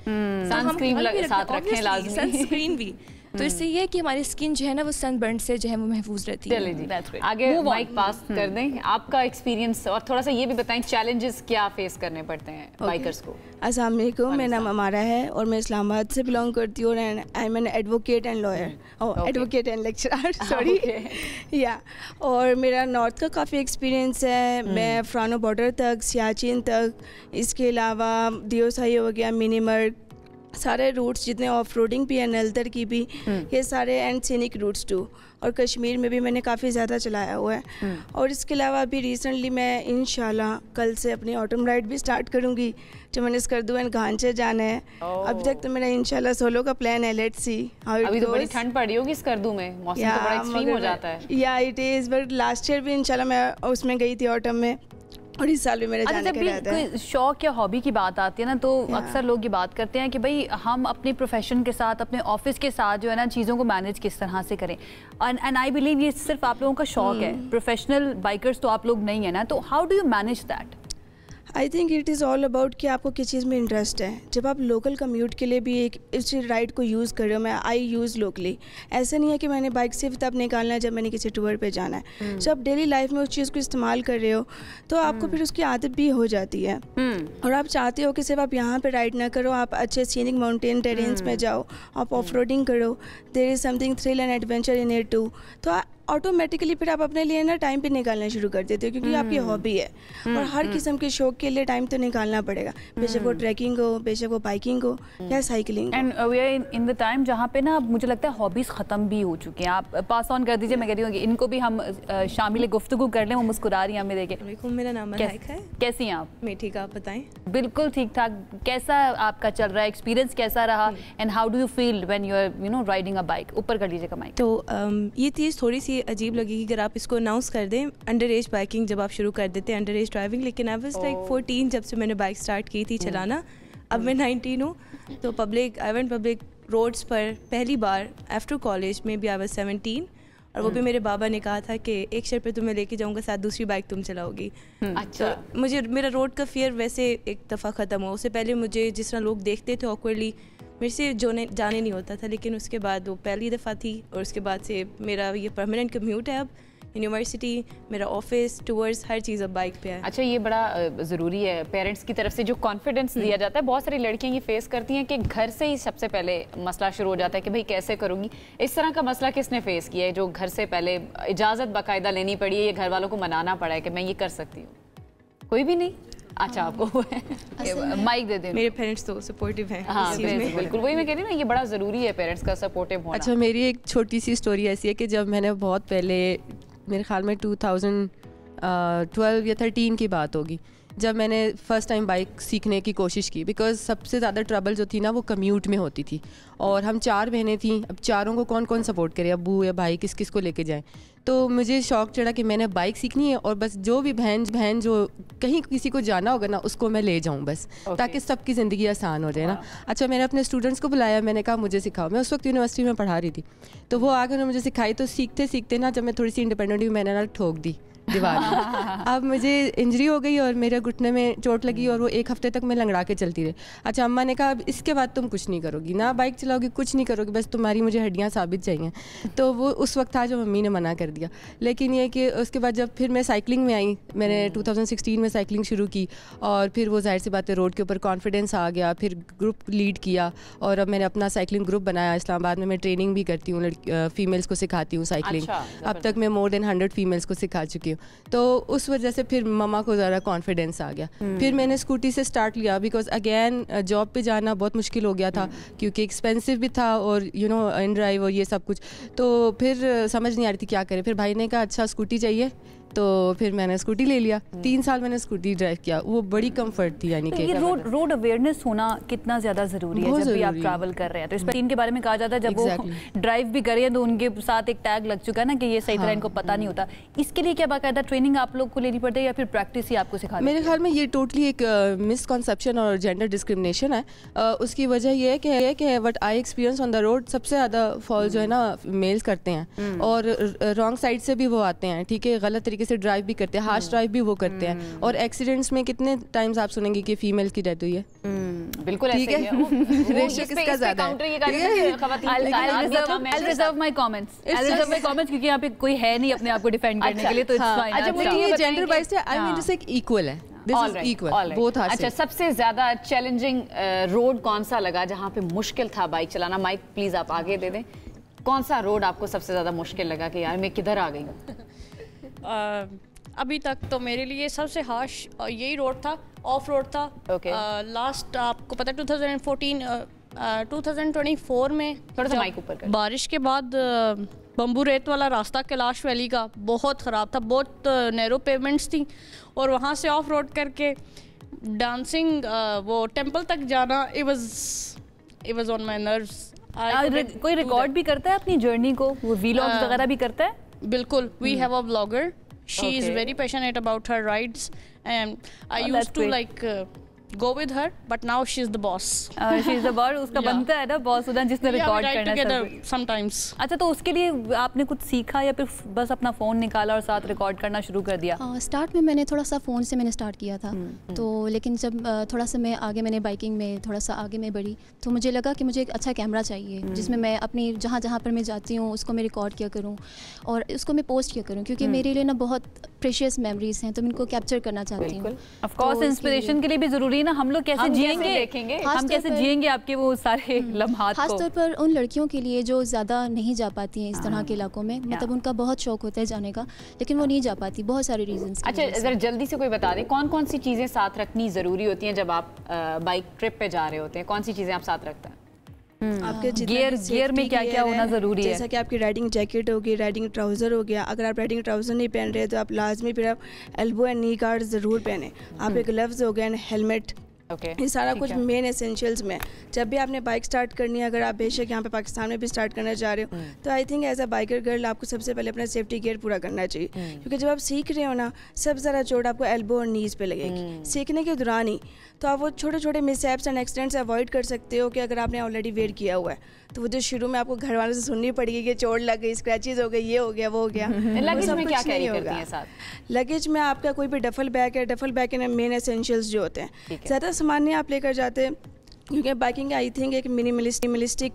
سن اسکرین ساتھ رکھیں لازمی, سن اسکرین بھی. تو اس سے یہ ہے کہ ہماری اسکن جو ہے نا وہ سن برن سے جو ہے وہ محفوظ رہتی ہے. چلیں جی آگے مائک پاس کر دیں. آپ کا ایکسپیرینس اور تھوڑا سا یہ بھی بتائیں چیلنجز کیا فیس کرنے پڑتے ہیں بائکرز کو. السلام علیکم, میرا نام ہمارا ہے اور میں اسلام آباد سے بلانگ کرتی ہوں. And I am an advocate and lawyer, advocate and lecturer, sorry یا. اور میرا نارتھ کا کافی ایکسپیرینس ہے. میں فرانو بارڈر تک, سیاچن تک, اس کے علاوہ دیوسائی ہو گیا, منی مرگ, سارے روٹس جتنے آف روڈنگ بھی ہیں, نلتر کی بھی, یہ سارے اینڈ سینک روٹس ٹو. اور کشمیر میں بھی میں نے کافی زیادہ چلایا ہوا ہے. اور اس کے علاوہ ابھی ریسنٹلی میں انشاءاللہ کل سے اپنی آٹم رائڈ بھی سٹارٹ کروں گی, جو میں نے اسکردو اینڈ گھانچے جانا ہے. ابھی تک تو میرا انشاءاللہ سولو کا پلان ہے, let's see how it goes. ابھی تو بڑی ٹھنڈ پڑ رہی ہوگی اسکردو میں, موسم تو بڑا ایکسٹریم ہو جاتا ہے. Yeah it is, but last year بھی انشاءاللہ میں اس میں گئی تھی آٹم میں, اور اس سال بھی میرے جانے کا ارادہ ہے. شوق یا ہابی کی بات آتی ہے نا, تو اکثر لوگ یہ بات کرتے ہیں کہ بھائی ہم اپنے پروفیشن کے ساتھ, اپنے آفس کے ساتھ جو ہے نا چیزوں کو مینیج کس طرح سے کریں. اینڈ آئی بلیو یہ صرف آپ لوگوں کا شوق ہے, پروفیشنل بائکرز تو آپ لوگ نہیں ہیں نا, تو how do you manage that? I think it is all about کہ آپ کو کس چیز میں انٹرسٹ ہے. جب آپ لوکل کمیوٹ کے لیے بھی ایک اس رائڈ کو یوز کر رہے ہو, میں آئی یوز لوکلی, ایسا نہیں ہے کہ میں نے بائک صرف تب نکالنا ہے جب میں نے کسی ٹور پہ جانا ہے. جب آپ ڈیلی لائف میں اس چیز کو استعمال کر رہے ہو تو آپ کو پھر اس کی عادت بھی ہو جاتی ہے. اور آپ چاہتے ہو کہ صرف آپ یہاں پہ رائڈ نہ کرو, آپ اچھے سینک ماؤنٹین ٹیرینس میں جاؤ, آپ آف روڈنگ کرو, there is something thrill and adventure in it too. تو آٹومیٹکلی پھر آپ اپنے لیے نا ٹائم پہ نکالنا شروع کر دیتے ہو, کیونکہ آپ کی ہابی ہے. اور ہر قسم کے شوق کے لیے ٹائم تو نکالنا پڑے گا, بے شک وہ ٹریکنگ ہو, بے شک وہ بائکنگ ہو یا cycling. And we are in the time جہاں پہ نا مجھے لگتا ہے ہابیز ختم بھی ہو چکی ہیں. آپ پاس آن کر دیجیے, میں کہہ رہی ہوں کہ ان کو بھی ہم شامل گفتگو کر لیں. وہ مسکرا رہی ہیں ہمیں دیکھیں. میرا نام ملائکہ ہے. کیسی ہیں آپ؟ میں ٹھیک, آپ بتائیں. بالکل ٹھیک ٹھاک. کیسا آپ کا چل رہا ہے, ایکسپیرینس کیسا رہا, and how do you feel when you are you know riding a bike? اوپر کر لیجیے گا مائک. تو یہ چیز تھوڑی سی عجیب لگے گی اگر آپ اس کو اناؤنس کر دیں, انڈر ایج بائکنگ جب آپ شروع کر دیتے ہیں, انڈر ایج ڈرائیونگ. لیکن آئی واز لائک 14 جب سے میں نے بائک اسٹارٹ کی تھی چلانا. اب میں 19 ہوں. تو آئی وینٹ پبلک روڈس پر پہلی بار آفٹر کالج میں بھی آئی واز 17, اور وہ بھی میرے بابا نے کہا تھا کہ ایک شرط پہ تمہیں لے کے جاؤں گا, ساتھ دوسری بائک تم چلاؤ گی. اچھا. مجھے میرا روڈ کا فیئر ویسے ایک دفعہ ختم ہوا. اس سے پہلے مجھے جس طرح لوگ دیکھتے تھے آکورڈلی, میرے سے جانے نہیں ہوتا تھا. لیکن اس کے بعد وہ پہلی دفعہ تھی, اور اس کے بعد سے میرا یہ پرماننٹ کمیوٹ ہے. اب یونیورسٹی, میرا آفس, ٹورس, ہر چیز اب بائک پہ ہے. اچھا, یہ بڑا ضروری ہے پیرنٹس کی طرف سے جو کانفیڈنس دیا جاتا ہے. بہت ساری لڑکیاں یہ فیس کرتی ہیں کہ گھر سے ہی سب سے پہلے مسئلہ شروع ہو جاتا ہے کہ بھائی کیسے کروں گی. اس طرح کا مسئلہ کس نے فیس کیا ہے, جو گھر سے پہلے اجازت باقاعدہ لینی پڑی ہے, یا گھر والوں کو منانا پڑا ہے کہ میں یہ کر سکتی ہوں؟ کوئی بھی نہیں. اچھا, آپ کو مائک دے دیں. میرے پیرنٹس تو سپورٹیو ہیں. ہاں بالکل, وہی میں کہہ رہی ہوں نا, یہ بڑا ضروری ہے پیرنٹس کا سپورٹیو ہونا. اچھا, میری ایک چھوٹی سی اسٹوری ایسی ہے کہ جب میں نے بہت پہلے, میرے خیال میں 2012 یا 13 کی بات ہوگی, جب میں نے فرسٹ ٹائم بائک سیکھنے کی کوشش کی. بیکاز سب سے زیادہ ٹربل جو تھی نا وہ کمیوٹ میں ہوتی تھی, اور ہم 4 بہنیں تھیں. اب چاروں کو کون کون سپورٹ کرے, ابو یا بھائی کس کس کو لے کے جائیں. تو مجھے شوق چڑھا کہ میں نے بائک سیکھنی ہے, اور بس جو بھی بہن جو کہیں کسی کو جانا ہوگا نا اس کو میں لے جاؤں بس, تاکہ سب کی زندگی آسان ہو جائے نا. اچھا, میں نے اپنے اسٹوڈنٹس کو بلایا, میں نے کہا مجھے سکھاؤ. میں اس وقت یونیورسٹی میں پڑھا رہی تھی, تو وہ آ کے انہوں نے مجھے سکھائی. تو سیکھتے سیکھتے نا جب میں تھوڑی سی انڈیپینڈنٹ ہوئی, میں نے نا ٹھوک دی دیوار. اب مجھے انجری ہو گئی اور میرے گھٹنے میں چوٹ لگی, اور وہ 1 ہفتے تک میں لنگڑا کے چلتی رہی. اچھا, اماں نے کہا اب اس کے بعد تم کچھ نہیں کرو گی, نہ بائک چلاؤ گی, کچھ نہیں کرو گی, بس تمہاری مجھے ہڈیاں ثابت چاہیے. تو وہ اس وقت تھا جب امی نے منع کر دیا. لیکن یہ کہ اس کے بعد جب پھر میں سائیکلنگ میں آئی, میں نے 2016 میں سائیکلنگ شروع کی, اور پھر وہ ظاہر سی بات ہے روڈ کے اوپر کانفیڈنس آ گیا. پھر گروپ لیڈ کیا, اور اب میں نے اپنا سائیکلنگ گروپ بنایا اسلام آباد میں. میں ٹریننگ بھی کرتی ہوں, فیمیلس کو سکھاتی ہوں سائیکلنگ. اب تک میں مور دین 100 فیمیلس کو سکھا چکی ہوں. تو اس وجہ سے پھر مما کو ذرا کانفیڈنس آ گیا. پھر میں نے اسکوٹی سے اسٹارٹ لیا, بیکاز اگین جاب پہ جانا بہت مشکل ہو گیا تھا, کیونکہ ایکسپینسو بھی تھا, اور یو نو ان ڈرائیو اور یہ سب کچھ. تو پھر سمجھ نہیں آ رہی تھی کیا کرے. پھر بھائی نے کہا اچھا اسکوٹی چاہیے, تو پھر میں نے اسکوٹی لے لیا. 3 سال میں نے اسکوٹی ڈرائیو کیا, وہ بڑی کمفرٹ تھی. یعنی کہ روڈ اویئرنیس ہونا کتنا زیادہ ضروری ہے جب بھی آپ ٹریول کر رہے ہیں. تو اس پر ان کے بارے میں کہا جاتا ہے جب وہ ڈرائیو بھی کریں تو ان کے ساتھ ایک ٹیگ لگ چکا ہے نا کہ یہ صحیح طرح ان کو پتہ نہیں ہوتا. اس کے لیے کیا باقاعدہ ٹریننگ آپ لوگ کو لینی پڑتی ہے, یا پھر پریکٹس ہی آپ کو سکھاتے ہیں؟ میرے خیال میں یہ ٹوٹلی ایک مسکنسیپشن اور جینڈر ڈسکرمنیشن ہے. اس کی وجہ یہ ہے کہ what I experience on the road, سب سے زیادہ فال جو ہے نا میلز کرتے ہیں, اور رانگ سائڈ سے بھی وہ آتے ہیں. ٹھیک ہے, غلط طریقے तरीके से ड्राइव भी करते हैं, हार्श ड्राइव भी वो करते हैं। और एक्सीडेंट्स में कितने टाइम्स आप सुनेंगे कि फीमेल की डेथ हुई है? बिल्कुल ठीक है, रेशियो किसका ज़्यादा है? I'll reserve my comments क्योंकि यहाँ पे कोई है नहीं अपने आप को डिफेंड करने के लिए, तो it's fine। अच्छा मुझे ये जेंडर वाइज है, आई मीन जैसे एक इक्वल है, this is equal both are. अच्छा, सबसे ज्यादा चैलेंजिंग रोड कौन सा लगा जहाँ पे मुश्किल था बाइक चलाना? माइक प्लीज आप आगे दे दें। कौन सा रोड आपको सबसे ज्यादा मुश्किल लगा कि यार मैं किधर आ गई हूँ? अभी तक तो मेरे लिए सबसे हार्श यही रोड था, ऑफ रोड था। लास्ट आपको पता है 2024 में थोड़ा सा माइक ऊपर कर, बारिश के बाद बम्बू रेत वाला रास्ता कैलाश वैली का बहुत ख़राब था, बहुत नैरो पेवमेंट्स थी, और वहाँ से ऑफ रोड करके डांसिंग वो टेंपल तक जाना, it was on my nerves. कोई रिकॉर्ड भी करता है अपनी जर्नी को, वो व्लॉग्स वगैरह भी करता है? बिल्कुल, we have a vlogger, she is very passionate about her rides, and I used to like go with her, but now she's the boss. She's the boss, उसका बनता है ना बॉस उधर जिसने रिकॉर्ड करना है sometimes। अच्छा, तो उसके लिए आपने कुछ सीखा या फिर बस अपना फ़ोन निकाला और साथ रिकॉर्ड करना शुरू कर दिया? स्टार्ट में मैंने थोड़ा सा फ़ोन से मैंने स्टार्ट किया था, तो लेकिन जब थोड़ा सा मैं आगे, मैंने बाइकिंग में थोड़ा सा आगे मैं बढ़ी, तो मुझे लगा कि मुझे एक अच्छा कैमरा चाहिए जिसमें मैं अपनी जहाँ जहाँ पर मैं जाती हूँ उसको मैं रिकॉर्ड किया करूँ और उसको मैं पोस्ट किया करूँ, क्योंकि मेरे लिए ना बहुत प्रेशियस मेमोरीज हैं, तो मैं इनको कैप्चर करना चाहती हूँ। ऑफ कोर्स इंस्पिरेशन के लिए भी ज़रूरी है ना, हम लोग कैसे जिएंगे, हम कैसे जिएंगे आपके वो सारे लम्हात को। खासतौर पर उन लड़कियों के लिए जो ज़्यादा नहीं जा पाती हैं इस तरह के इलाकों में, मतलब उनका बहुत शौक होता है जाने का, लेकिन वो नहीं जा पाती, बहुत सारे रीजंस। अच्छा, ज़रा जल्दी से कोई बता दें कौन कौन सी चीज़ें साथ रखनी ज़रूरी होती हैं जब आप बाइक ट्रिप पे जा रहे होते हैं? कौन सी चीज़ें आप साथ रखते हैं? आपके गियर में क्या क्या होना ज़रूरी है? जैसा कि आपकी राइडिंग जैकेट होगी, राइडिंग ट्राउज़र हो गया, अगर आप राइडिंग ट्राउज़र नहीं पहन रहे तो आप लाजमी फिर आप एल्बो एंड नी गार्ड ज़रूर पहने। आपके ग्लव्स हो गए एंड हेलमेट, ये सारा कुछ मेन एसेंशियल्स में। जब भी आपने बाइक स्टार्ट करनी है, अगर आप बेशक यहाँ पे पाकिस्तान में भी स्टार्ट करना चाह रहे हो, तो I think as a biker girl आपको सबसे पहले अपना सेफ्टी गियर पूरा करना चाहिए, क्योंकि जब आप सीख रहे हो ना, सबसे ज़्यादा चोट आपको एल्बो और नीज़ पे लगेगी सीखने के दौरान ही। तो आप वो छोटे छोटे मिसहैप्स एंड एक्सीडेंट्स अवॉइड कर सकते हो कि अगर आपने ऑलरेडी वेट किया हुआ है, तो वो जो शुरू में आपको घर वालों से सुननी पड़ेगी कि चोट लग गई, स्क्रैचेज हो गए, ये हो गया, वो हो गया। लगेज में क्या कैरी करती हैं साथ? लगेज में आपका कोई भी डफल बैग है, डफल बैग के मेन एसेंशियल्स जो होते हैं, ज़्यादा सामान नहीं आप लेकर जाते, क्योंकि बाइकिंग आई थिंक एक मिनिमलिस्टिक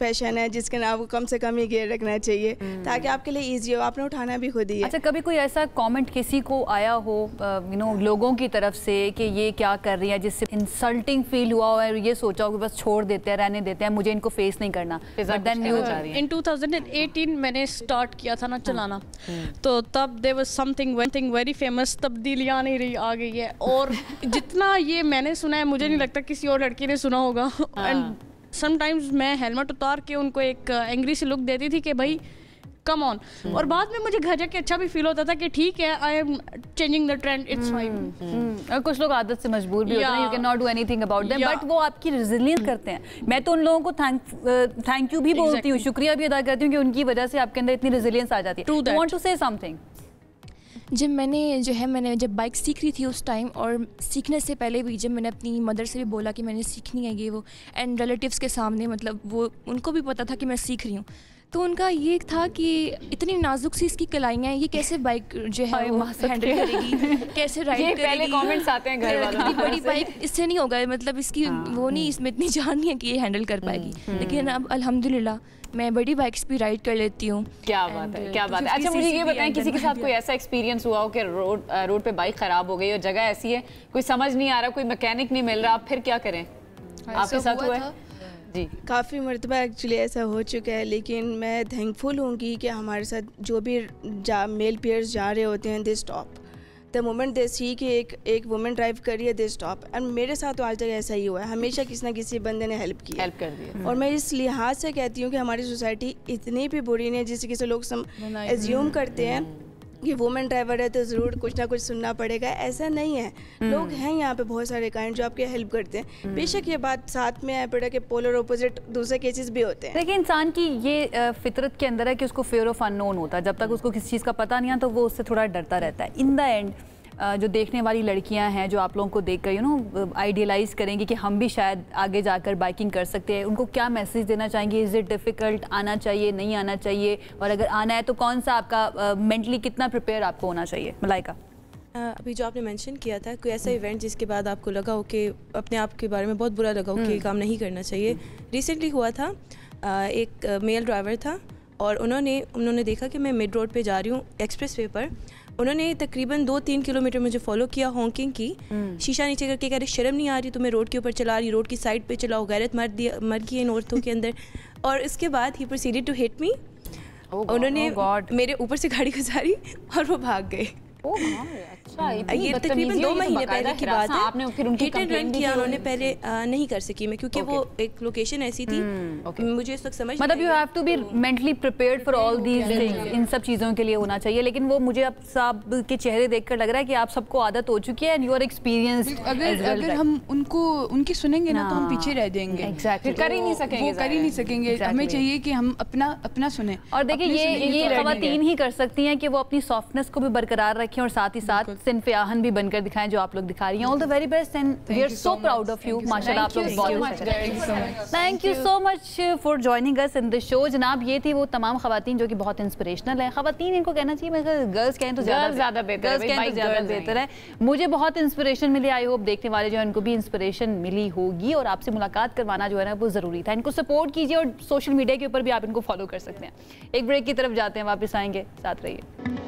पैशन है जिसके नाम को कम से कम ही गियर रखना चाहिए ताकि आपके लिए इजी हो, आपने उठाना भी खुद ही है। अच्छा, कभी कोई ऐसा कमेंट किसी को आया हो लोगों की तरफ से कि ये क्या कर रही है, जिससे इंसल्टिंग फील हुआ और ये सोचा हो कि बस छोड़ देते हैं, रहने देते हैं, मुझे इनको फेस नहीं करना? इन 2018 मैंने स्टार्ट किया था ना चलाना, तो तब there was something very famous, तब्दीलियाँ नहीं रही आ गई है, और जितना ये मैंने सुना है मुझे नहीं लगता किसी और लड़की ने सुना होगा। एंड समटाइम्स मैं हेलमेट उतार के उनको एक एंग्री सी लुक देती थी कि भाई कम ऑन, और बाद में मुझे घर जाके अच्छा भी फील होता था कि ठीक है, I am changing the trend, it's fine. कुछ लोग आदत से मजबूर भी होते हैं, you can not do anything about them, but वो आपकी रेजिलियंस करते हैं। मैं तो उन लोगों को थैंक यू भी बोलती हूँ, शुक्रिया भी अदा करती हूँ कि उनकी वजह से आपके अंदर इतनी रेजिलियंस आ जाती है। Want to say something? जब मैंने जब बाइक सीख रही थी उस टाइम, और सीखने से पहले भी जब मैंने अपनी मदर से भी बोला कि मैंने सीखनी है ये वो, एंड रिलेटिव्स के सामने, मतलब वो उनको भी पता था कि मैं सीख रही हूँ, तो उनका ये था कि इतनी नाजुक सी इसकी कलाइयाँ हैं, ये कैसे बाइक जो है वो हैंडल करेगी, कैसे राइड करेगी। पहले कमेंट्स आते हैं घर वालों की, बड़ी बाइक इससे नहीं होगा, मतलब इसकी वो नहीं, इसमें इतनी जान नहीं है कि ये हैंडल कर पाएगी। लेकिन अब अल्हम्दुलिल्लाह मैं बड़ी बाइक्स भी राइड कर लेती हूँ। क्या बात है, क्या बात है। अच्छा, मुझे ये बताएं, किसी के साथ कोई ऐसा एक्सपीरियंस हुआ हो कि रोड पे बाइक खराब हो गई और जगह ऐसी है, कोई समझ नहीं आ रहा, कोई मैकेनिक नहीं मिल रहा, आप फिर क्या करें? आपके साथ हुआ है? जी, काफ़ी मरतबा एक्चुअली ऐसा हो चुका है, लेकिन मैं थैंकफुल हूँगी कि हमारे साथ जो भी मेल पेयर्स जा रहे होते हैं, they stop the moment they see कि एक वुमेन ड्राइव कर रही है, दे स्टॉप। एंड मेरे साथ तो आज तक ऐसा ही हुआ है, हमेशा किसी ना किसी बंदे ने हेल्प कर दी। और मैं इस लिहाज से कहती हूँ कि हमारी सोसाइटी इतनी भी बुरी नहीं, जिससे किसी लोग एज्यूम करते हैं कि वुमेन ड्राइवर है तो ज़रूर कुछ ना कुछ सुनना पड़ेगा, ऐसा नहीं है। लोग हैं यहाँ पे बहुत सारे काइंड जो आपके हेल्प करते हैं। बेशक ये बात साथ में आए पड़ा कि पोलर ऑपोजिट दूसरे केसेस भी होते हैं। देखिए, इंसान की ये फितरत के अंदर है कि उसको फेयर ऑफ अननोन होता है, जब तक उसको किसी चीज़ का पता नहीं है तो वो उससे थोड़ा डरता रहता है। इन द एंड जो देखने वाली लड़कियां हैं जो आप लोगों को देख कर यू नो आइडियलाइज करेंगे कि हम भी शायद आगे जाकर बाइकिंग कर सकते हैं, उनको क्या मैसेज देना चाहेंगे? इज़ इट डिफ़िकल्ट, आना चाहिए, नहीं आना चाहिए, और अगर आना है तो कौन सा आपका मेंटली कितना प्रिपेयर आपको होना चाहिए? मलाइका, अभी जो आपने मेंशन किया था, कोई ऐसा इवेंट जिसके बाद आपको लगा हो कि अपने आप के बारे में बहुत बुरा लगा हो कि ये काम नहीं करना चाहिए? रिसेंटली हुआ था, एक मेल ड्राइवर था और उन्होंने देखा कि मैं मिड रोड पे जा रही हूँ एक्सप्रेस वे पर। उन्होंने तकरीबन 2-3 किलोमीटर मुझे फॉलो किया, हॉकिंग की, शीशा नीचे करके कह रहे शर्म नहीं आ रही तुम्हें रोड के ऊपर चला रही, रोड की साइड पे चलाओ, गैरत मर गई इन औरतों के अंदर। और उसके बाद ही प्रोसीडेड टू हिट मी। उन्होंने मेरे ऊपर से गाड़ी गुजारी और वो भाग गए। ये तकरीबन 2 महीने पहले की बात है। आपने फिर उनकी हिट एंड रन किया उन्होंने, पहले नहीं कर सकी मैं क्योंकि वो एक लोकेशन ऐसी थी, मुझे इस वक्त समझ मतलब you have to be mentally prepared for all these things, इन सब चीज़ों के लिए होना चाहिए। लेकिन वो मुझे अब साहब के चेहरे देखकर लग रहा है कि आप सबको आदत हो चुकी है एंड यू आर एक्सपीरियंस्ड। अगर हम उनकी सुनेंगे ना तो हम पीछे रह जाएंगे, एग्जैक्टली कर ही नहीं सकेंगे। हमें चाहिए कि हम अपना सुने। और देखिए ये ख़वातीन ही कर सकती हैं कि वो अपनी सॉफ्टनेस को भी बरकरार रखें और साथ ही साथ सिनफ़े आहन भी बनकर दिखाएं जो आप लोग दिखा रही हैं। All the very best and we are so proud of you. माशाल्लाह आप लोग बहुत thank you so much for joining us in the show. जनाब ये थी वो तमाम ख़वातीन जो कि बहुत इंस्पिरेशनल है। ख़वातीन इनको कहना चाहिए, मैं गर्ल्स कहें तो ज़्यादा बेहतर है। मुझे बहुत इंस्पिरेशन मिली, आई होप देखने वाले जो है उनको भी इंस्पिरेशन मिली होगी और आपसे मुलाकात करवाना जो है ना वो ज़रूरी था। इनको सपोर्ट कीजिए और सोशल मीडिया के ऊपर भी आप इनको फॉलो कर सकते हैं। एक ब्रेक की तरफ जाते हैं, वापस आएंगे, साथ रहिए।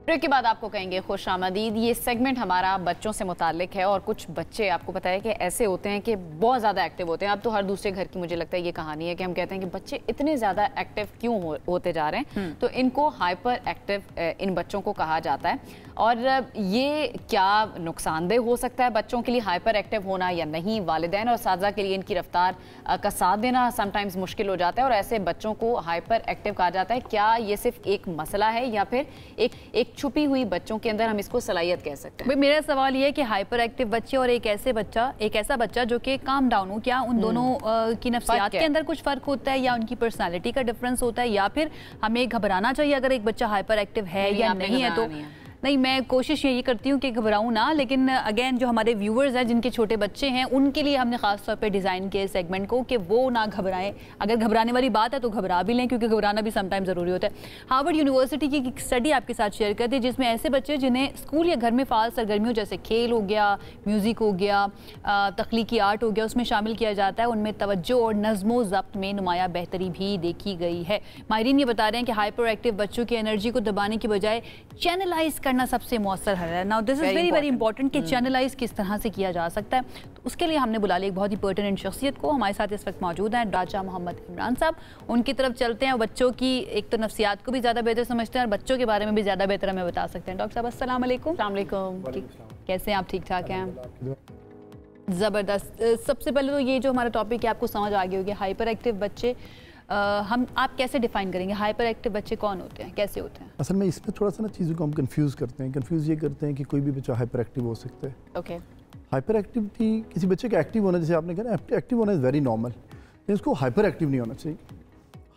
ब्रेक के बाद आपको कहेंगे खुश आमदीद। ये सेगमेंट हमारा बच्चों से मुताल्लिक है और कुछ बच्चे आपको पता है कि ऐसे होते हैं कि बहुत ज़्यादा एक्टिव होते हैं। अब तो हर दूसरे घर की मुझे लगता है ये कहानी है कि हम कहते हैं कि बच्चे इतने ज़्यादा एक्टिव क्यों होते जा रहे हैं, तो इनको हाइपर एक्टिव इन बच्चों को कहा जाता है। और ये क्या नुकसानदेह हो सकता है बच्चों के लिए हाइपर एक्टिव होना या नहीं? वालिदैन और साथी के लिए इनकी रफ्तार का साथ देना समटाइम्स मुश्किल हो जाता है और ऐसे बच्चों को हाइपर एक्टिव कहा जाता है। क्या ये सिर्फ एक मसला है या फिर एक छुपी हुई बच्चों के अंदर हम इसको सलाहियत कह सकते हैं? मेरा सवाल ये है कि हाइपर एक्टिव बच्चे और एक ऐसा बच्चा जो कि काम डाउन हो, क्या उन दोनों की नफ्सियात के अंदर कुछ फ़र्क होता है या उनकी पर्सनालिटी का डिफरेंस होता है, या फिर हमें घबराना चाहिए अगर एक बच्चा हाइपर एक्टिव है या नहीं है? तो नहीं, मैं कोशिश यही करती हूँ कि घबराऊँ ना, लेकिन अगेन जो हमारे व्यूअर्स हैं जिनके छोटे बच्चे हैं उनके लिए हमने ख़ास तौर पे डिज़ाइन किया सेगमेंट को कि वो ना घबराएं। अगर घबराने वाली बात है तो घबरा भी लें, क्योंकि घबराना भी समटाइम ज़रूरी होता है। हार्वर्ड यूनिवर्सिटी की एक स्टडी आपके साथ शेयर करती है जिसमें ऐसे बच्चे जिन्हें स्कूल या घर में फ़ाल सरगर्मियों जैसे खेल हो गया, म्यूज़िक हो गया, तख्लीकी आर्ट हो गया, उसमें शामिल किया जाता है, उनमें तवज्जो और नज़्मो ज़ब्त में नुमायाँ बेहतरी भी देखी गई है। माहिरीन ये बता रहे हैं कि हाइपर एक्टिव बच्चों की एनर्जी को दबाने की बजाय चैनलाइज करना सबसे मौसर है। Now this is very important कि चैनलाइज किस तरह से किया जा सकता है। तो उसके लिए हमने बुला लिया एक बहुत ही पर्टिनेंट शख्सियत को। हमारे साथ इस वक्त मौजूद हैं राजा मोहम्मद इमरान साहब। उनकी तरफ चलते हैं। बच्चों की एक तो नफ्सियात को भी ज़्यादा बेहतर समझते हैं और बच्चों के बारे में भी ज़्यादा बेहतर हमें बता सकते हैं। डॉक्टर साहब अस्सलाम वालेकुम। कैसे हैं आप? ठीक ठाक हैं? ज़बरदस्त। सबसे पहले तो ये जो हमारा टॉपिक है आपको समझ आ गई होगी, हाइपर एक्टिव बच्चे। आप कैसे डिफाइन करेंगे हाइपर एक्टिव बच्चे कौन होते हैं, कैसे होते हैं? असल में इसमें थोड़ा सा ना चीज़ों को हम कंफ्यूज करते हैं। कंफ्यूज ये करते हैं कि कोई भी बच्चा हाइपर एक्टिव हो सकता है। ओके। हाइपर एक्टिविटी किसी बच्चे का एक्टिव होना, जैसे आपने कहा ना एक्टिव होना इज़ वेरी नॉर्मल, लेकिन उसको हाइपर एक्टिव नहीं होना चाहिए।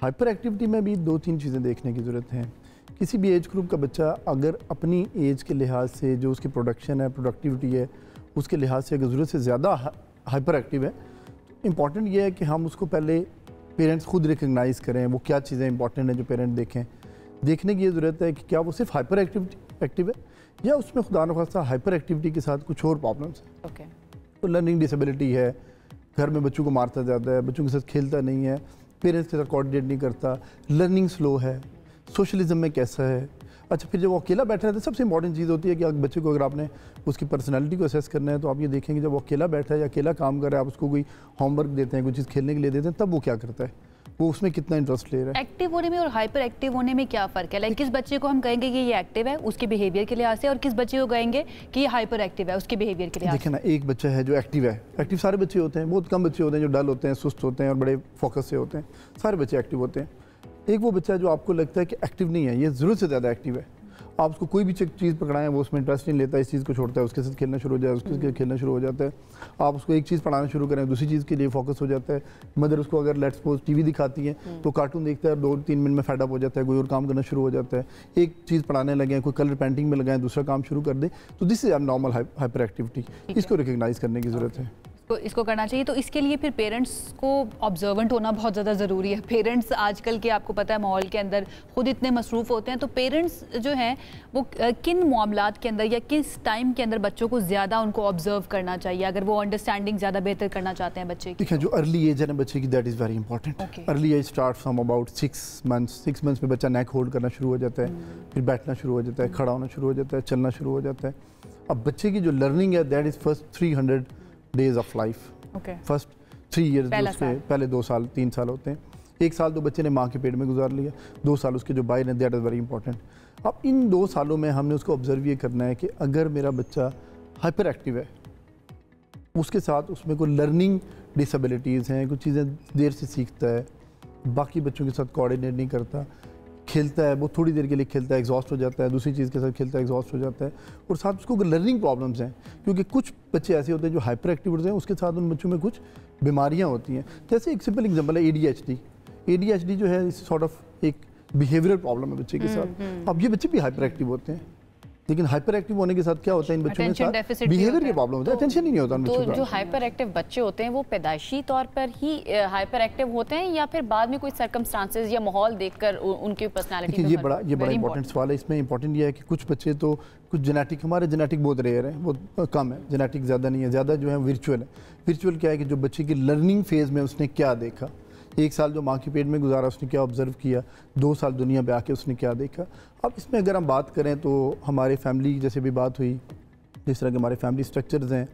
हाइपर एक्टिविटी में भी 2-3 चीज़ें देखने की ज़रूरत है। किसी भी एज ग्रुप का बच्चा अगर अपनी एज के लिहाज से जो उसकी प्रोडक्शन है, प्रोडक्टिविटी है, उसके लिहाज से अगर ज़रूरत से ज़्यादा हाइपर एक्टिव है, तो इम्पॉर्टेंट ये है कि हम उसको पहले पेरेंट्स खुद रिकग्नाइज़ करें वो क्या चीज़ें इंपॉर्टेंट हैं जो पेरेंट देखें। देखने की ये ज़रूरत है कि क्या वो सिर्फ हाइपर एक्टिव है या उसमें खुदा न खास्ता हाइपर एक्टिविटी के साथ कुछ और प्रॉब्लम्स हैं। ओके। तो लर्निंग डिसेबिलिटी है, घर में बच्चों को मारता ज़्यादा है, बच्चों के साथ खेलता नहीं है, पेरेंट्स के साथ कोऑर्डिनेट नहीं करता, लर्निंग स्लो है, सोशलिज्म में कैसा है। अच्छा, फिर जब वो अकेला बैठा है तो सबसे इंपॉर्टेंट चीज़ होती है कि बच्चे को अगर आपने उसकी पर्सनालिटी को असेस करना है तो आप ये देखेंगे जब वो अकेला बैठा है या अकेला काम कर रहा है, आप उसको कोई होमवर्क देते हैं, कोई चीज़ खेलने के लिए देते हैं, तब वो क्या करता है, वो उसमें कितना इंटरेस्ट ले रहा है। एक्टिव होने में और हाइपर एक्टिव होने में क्या फ़र्क है? लाइक किस बच्चे को हम कहेंगे कि ये एक्टिव है उसके बिहेवियर के लिहाज से, और किस बच्चे को कहेंगे कि ये हाइपर एक्टिव है उसके बिहेवियर के लिहाज से? देखिए ना, एक बच्चा है जो एक्टिव है, एक्टिव सारे बच्चे होते हैं, बहुत कम बच्चे होते हैं जो डल होते हैं, सुस्त होते हैं और बड़े फोकस से होते हैं। सारे बच्चे एक्टिव होते हैं। एक वो बच्चा जो आपको लगता है कि एक्टिव नहीं है, ये ज़रूरत से ज़्यादा एक्टिव है, آپ اس کو کوئی بھی چیز پکڑائیں وہ اس میں انٹرسٹ نہیں لیتا, اس چیز کو چھوڑتا ہے, اس کے ساتھ کھیلنا شروع ہو جائے, اس کے ساتھ کھیلنا شروع ہو جاتا ہے. آپ اس کو ایک چیز پڑھانا شروع کریں, دوسری چیز کے لیے فوکس ہو جاتا ہے. مدر اس کو اگر لیٹس سپوز ٹی وی دکھاتی ہے تو کارٹون دیکھتا ہے, 2-3 منٹ میں فیڈ اپ ہو جاتا ہے, کوئی اور کام کرنا شروع ہو جاتا ہے. ایک چیز پڑھانے لگیں, کوئی کلر پینٹنگ میں لگائیں, دوسرا کام شروع کر دیں, تو دس از نارمل ہائپر ایکٹیویٹی. اس کو ریکگنائز کرنے کی ضرورت ہے, اس کو کرنا چاہیے. تو اس کے لیے پھر پیرنٹس کو آبزرونٹ ہونا بہت زیادہ ضروری ہے. پیرنٹس آج کل کے آپ کو پتہ ہے ماحول کے اندر خود اتنے مصروف ہوتے ہیں, تو پیرنٹس جو ہیں وہ کن معاملات کے اندر یا کس ٹائم کے اندر بچوں کو زیادہ ان کو آبزرو کرنا چاہیے اگر وہ انڈرسٹینڈنگ زیادہ بہتر کرنا چاہتے ہیں بچے کی؟ دیکھیں جو ارلی ایج ہے نا بچے کی, that is very important. Early age start from about 6 months میں بچہ نیک ہولڈ کرنا شروع ہو جاتا ہے, پھر بیٹھنا شروع ہو جاتا ہے, کھڑا ہونا شروع ہو جاتا ہے, چلنا شروع ہو جاتا ہے. اب بچے کی جو لرننگ ہے that is first 300 days of life. First 3 years اس کے پہلے 2 سال 3 سال ہوتے ہیں. 1 سال تو بچے نے ماں کے پیٹ میں گزار لیا, 2 سال اس کے جو باہر ہیں, دیٹ از ویری امپورٹنٹ. اب ان 2 سالوں میں ہم نے اس کو آبزرو یہ کرنا ہے کہ اگر میرا بچہ ہائپر ایکٹیو ہے, اس کے ساتھ اس میں کوئی لرننگ ڈسیبلٹیز ہیں, کچھ چیزیں دیر سے سیکھتا ہے, باقی بچوں کے ساتھ کوآرڈینیٹ نہیں کرتا, کھیلتا ہے وہ تھوڑی دیر کے لیے کھیلتا ہے, ایگزاسٹ ہو جاتا ہے, دوسری چیز کے ساتھ کھیلتا ہے, ایگزاسٹ ہو جاتا ہے, اور ساتھ اس کو لرننگ پرابلمس ہیں. کیونکہ کچھ بچے ایسے ہوتے ہیں جو ہائپر ایکٹیوٹیز ہیں, اس کے ساتھ ان بچوں میں کچھ بیماریاں ہوتی ہیں. جیسے ایک سمپل ایگزامپل ہے ADHD جو ہے سارٹ آف ایک بیہیویئر پرابلم ہے بچے کے ساتھ. اب یہ بچے بھی ہائپر ایکٹیو ہوتے ہیں, لیکن ہائپر ایکٹیو ہونے کے ساتھ کیا ہوتا ہے ان بچوں کے ساتھ بیہیویئر کے پرابلم ہوتا ہے, اٹینشن ہی نہیں ہوتا ان بچوں کا. تو جو ہائپر ایکٹیو بچے ہوتے ہیں وہ پیدائشی طور پر ہی ہائپر ایکٹیو ہوتے ہیں یا پھر بعد میں کوئی سرکمسٹانسز یا ماحول دیکھ کر ان کی پرسنالٹی؟ یہ بڑا امپورٹنٹ سوال ہے. اس میں امپورٹنٹ یہ ہے کہ کچھ بچے تو کچھ جینیٹک, ہمارے جینیٹک بہت ریئر ہیں, بہت کم ہے, جینیٹک زیادہ نہیں ہے, زیادہ جو ہے ورچوئل ہے. ورچوئل کیا ہے کہ جو بچے کی لرننگ فیز میں اس نے کیا دیکھا, 1 سال جو ماں کے پیٹ میں گزارا اس نے کیا آبزرو کیا, 2 سال دنیا پہ آ کے اس نے کیا دیکھا. اب اس میں اگر ہم بات کریں تو ہمارے فیملی جیسے بھی بات ہوئی, جس طرح کہ ہمارے فیملی سٹرکچرز ہیں,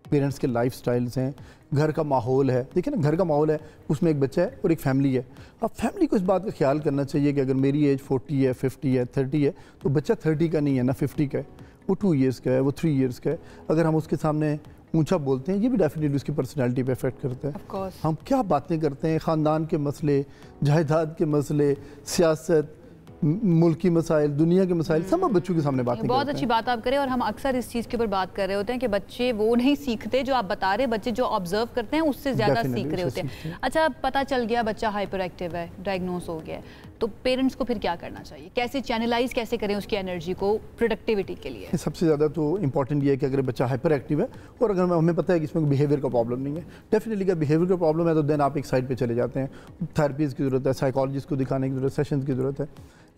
پیرنٹس کے لائف سٹائلز ہیں, گھر کا ماحول ہے. دیکھیں نا گھر کا ماحول ہے, اس میں ایک بچہ ہے اور ایک فیملی ہے. اب فیملی کو اس بات کا خیال کرنا چاہیے کہ اگر میری ایج 40 ہے, 50 ہے, 30 ہے, تو بچہ 30 کا نہیں ہے نا 50 کا ہے, وہ 2 years کا ہے, وہ 3 years کا ہے. اگر ہم اس کے سامنے اونچا بولتے ہیں, یہ بھی ڈیفینیٹلی اس کی پرسنالٹی پہ افیکٹ کرتا ہے. ہم کیا باتیں کرتے ہیں, خاندان کے مسئلے, جائیداد کے مسئلے, سیاست, ملکی مسائل, دنیا کے مسائل, سب بچوں کے سامنے باتیں کرتے ہیں. بہت اچھی بات آپ کریں, اور ہم اکثر اس چیز کے اوپر بات کر رہے ہوتے ہیں کہ بچے وہ نہیں سیکھتے جو آپ بتا رہے, بچے جو آبزرو کرتے ہیں اس سے زیادہ سیکھ رہے ہوتے ہیں. اچھا پتہ چل گیا بچہ ہائپر ایکٹیو ہے, ڈائگنوز ہو گیا ہے, تو پیرنٹس کو پھر کیا کرنا چاہیے, کیسے چینلائز کیسے کریں اس کی انرجی کو پروڈکٹیوٹی کے لیے؟ سب سے زیادہ تو امپورٹنٹ یہ ہے کہ اگر بچہ ہائپر ایکٹیو ہے اور اگر ہمیں پتہ ہے کہ اس میں بیہیویئر کا پرابلم نہیں ہے, ڈیفینیٹلی اگر بیہیویئر کا پرابلم ہے تو دین آپ ایک سائڈ پہ چلے جاتے ہیں, تھراپیز کی ضرورت ہے, سائیکالوجسٹ کو دکھانے کی ضرورت ہے, سیشنز کی ضرورت ہے.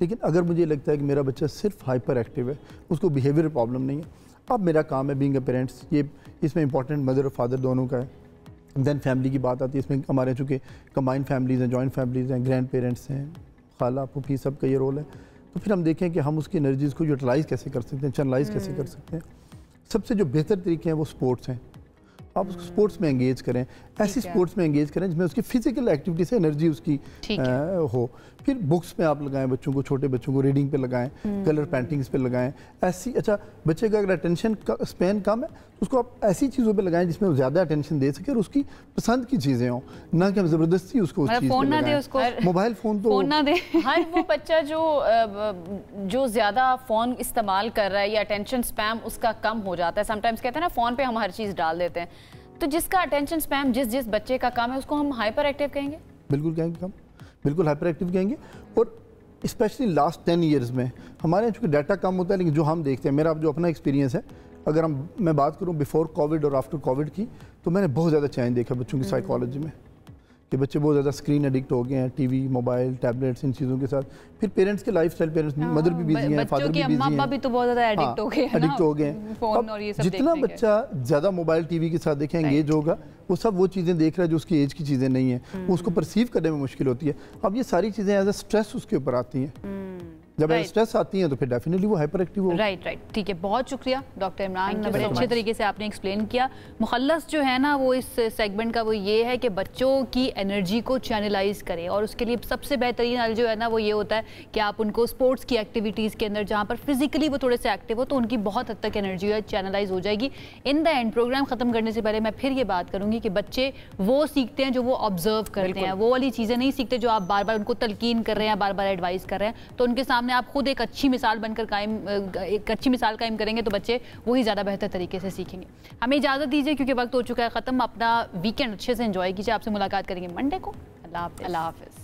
لیکن اگر مجھے لگتا ہے کہ میرا بچہ صرف ہائپر ایکٹیو ہے, اس کو بیہیویئر پرابلم نہیں ہے, اب میرا کام ہے بینگ اے پیرنٹس, یہ اس میں امپورٹنٹ مدر اور فادر دونوں کا ہے. دین فیملی کی بات آتی ہے, اس میں ہمارے چونکہ کمبائنڈ فیملیز ہیں, جوائنٹ فیملیز ہیں, گرینڈ پیرنٹس ہیں, خالہ پھوپھی, سب کا یہ رول ہے. تو پھر ہم دیکھیں کہ ہم اس کی انرجیز کو یوٹیلائز کیسے کر سکتے ہیں, چینلائز کیسے کر سکتے ہیں. سب سے جو بہتر طریقے ہیں وہ سپورٹس ہیں. آپ اس کو سپورٹس میں انگیج کریں, ایسی سپورٹس میں انگیج کریں جس میں اس کی فزیکل ایکٹیویٹی سے انرجی اس کی ہو. پھر بکس میں آپ لگائیں بچوں کو, چھوٹے بچوں کو ریڈنگ پہ لگائیں, کلر پینٹنگز پہ لگائیں. ایسی اچھا بچے کا اگر اٹینشن اسپین کم ہے تو اس کو آپ ایسی چیزوں پہ لگائیں جس میں وہ زیادہ اٹینشن دے سکے اور اس کی پسند کی چیزیں ہوں, نہ کہ ہم زبردستی اس کو اس چیز پہ لگائیں. موبائل فون تو نہ دے. ہر وہ بچہ جو زیادہ فون استعمال کر رہا ہے یا اٹینشن سپیم اس کا کم ہو جاتا ہے, سم ٹائمز کہتے ہیں نا فون پہ ہم ہر چیز ڈال دیتے ہیں, تو جس کا اٹینشن سپیم جس بچے کا کم ہے اس کو ہم ہائپر ایکٹیو کہیں گے؟ بالکل کہیں گے, ہم بالکل ہائپر ایکٹیو کہیں گے. اور اسپیشلی لاسٹ 10 ایئرز میں ہمارے یہاں چونکہ ڈیٹا کم ہوتا ہے, لیکن جو ہم دیکھتے ہیں, میرا جو اپنا ایکسپیرینس ہے, اگر میں بات کروں بیفور کووڈ اور آفٹر کووڈ کی, تو میں نے بہت زیادہ چینج دیکھا بچوں کی سائیکالوجی میں, کہ بچے بہت زیادہ اسکرین ایڈکٹ ہو گئے ہیں, ٹی وی, موبائل, ٹیبلیٹس, ان چیزوں کے ساتھ. پھر پیرنٹس کے لائف سٹائل, پیرنٹس مدر بھی بیزی ہیں, فادر بھی بیزی ہیں, اماں بھی تو بہت زیادہ ایڈکٹ ہو گئے ہیں. اب جتنا بچہ زیادہ موبائل ٹی وی کے ساتھ دیکھیں انگیج ہوگا, وہ سب وہ چیزیں دیکھ رہا ہے جو اس کی ایج کی چیزیں نہیں ہیں, وہ اس کو پرسیو کرنے میں مشکل ہوتی ہے. اب یہ ساری چیزیں ایز اے اسٹریس اس کے اوپر آتی ہیں, جب اسٹریس آتی ہیں تو پھر ڈیفینیٹلی وہ ہائپر ایکٹیو ہوگا. رائٹ, ٹھیک ہے, بہت شکریہ ڈاکٹر عمران, بڑے اچھے طریقے سے آپ نے ایکسپلین کیا. مخلص جو ہے نا وہ اس سیگمنٹ کا وہ یہ ہے کہ بچوں کی انرجی کو چینلائز کریں, اور اس کے لیے سب سے بہترین حل جو ہے نا وہ یہ ہوتا ہے کہ آپ ان کو اسپورٹس کی ایکٹیویٹیز کے اندر جہاں پر فزیکلی وہ تھوڑے سے ایکٹیو ہو تو ان کی بہت حد تک انرجی جو ہے چینلائز ہو جائے گی. ان دا اینڈ پروگرام ختم کرنے سے پہلے میں پھر یہ بات کروں گی کہ بچے وہ سیکھتے ہیں جو وہ آبزرو کرتے ہیں, وہ والی چیزیں نہیں سیکھتے جو آپ بار بار ان کو تلقین کر رہے ہیں, بار بار ایڈوائز کر رہے ہیں. تو ان کے سامنے सामने आप खुद एक अच्छी मिसाल बनकर कायम करेंगे तो बच्चे वही ज़्यादा बेहतर तरीके से सीखेंगे। हमें इजाज़त दीजिए क्योंकि वक्त हो चुका है ख़त्म। अपना वीकेंड अच्छे से एंजॉय कीजिए। आपसे मुलाकात करेंगे मंडे को। अल्लाह हाफ़िज़।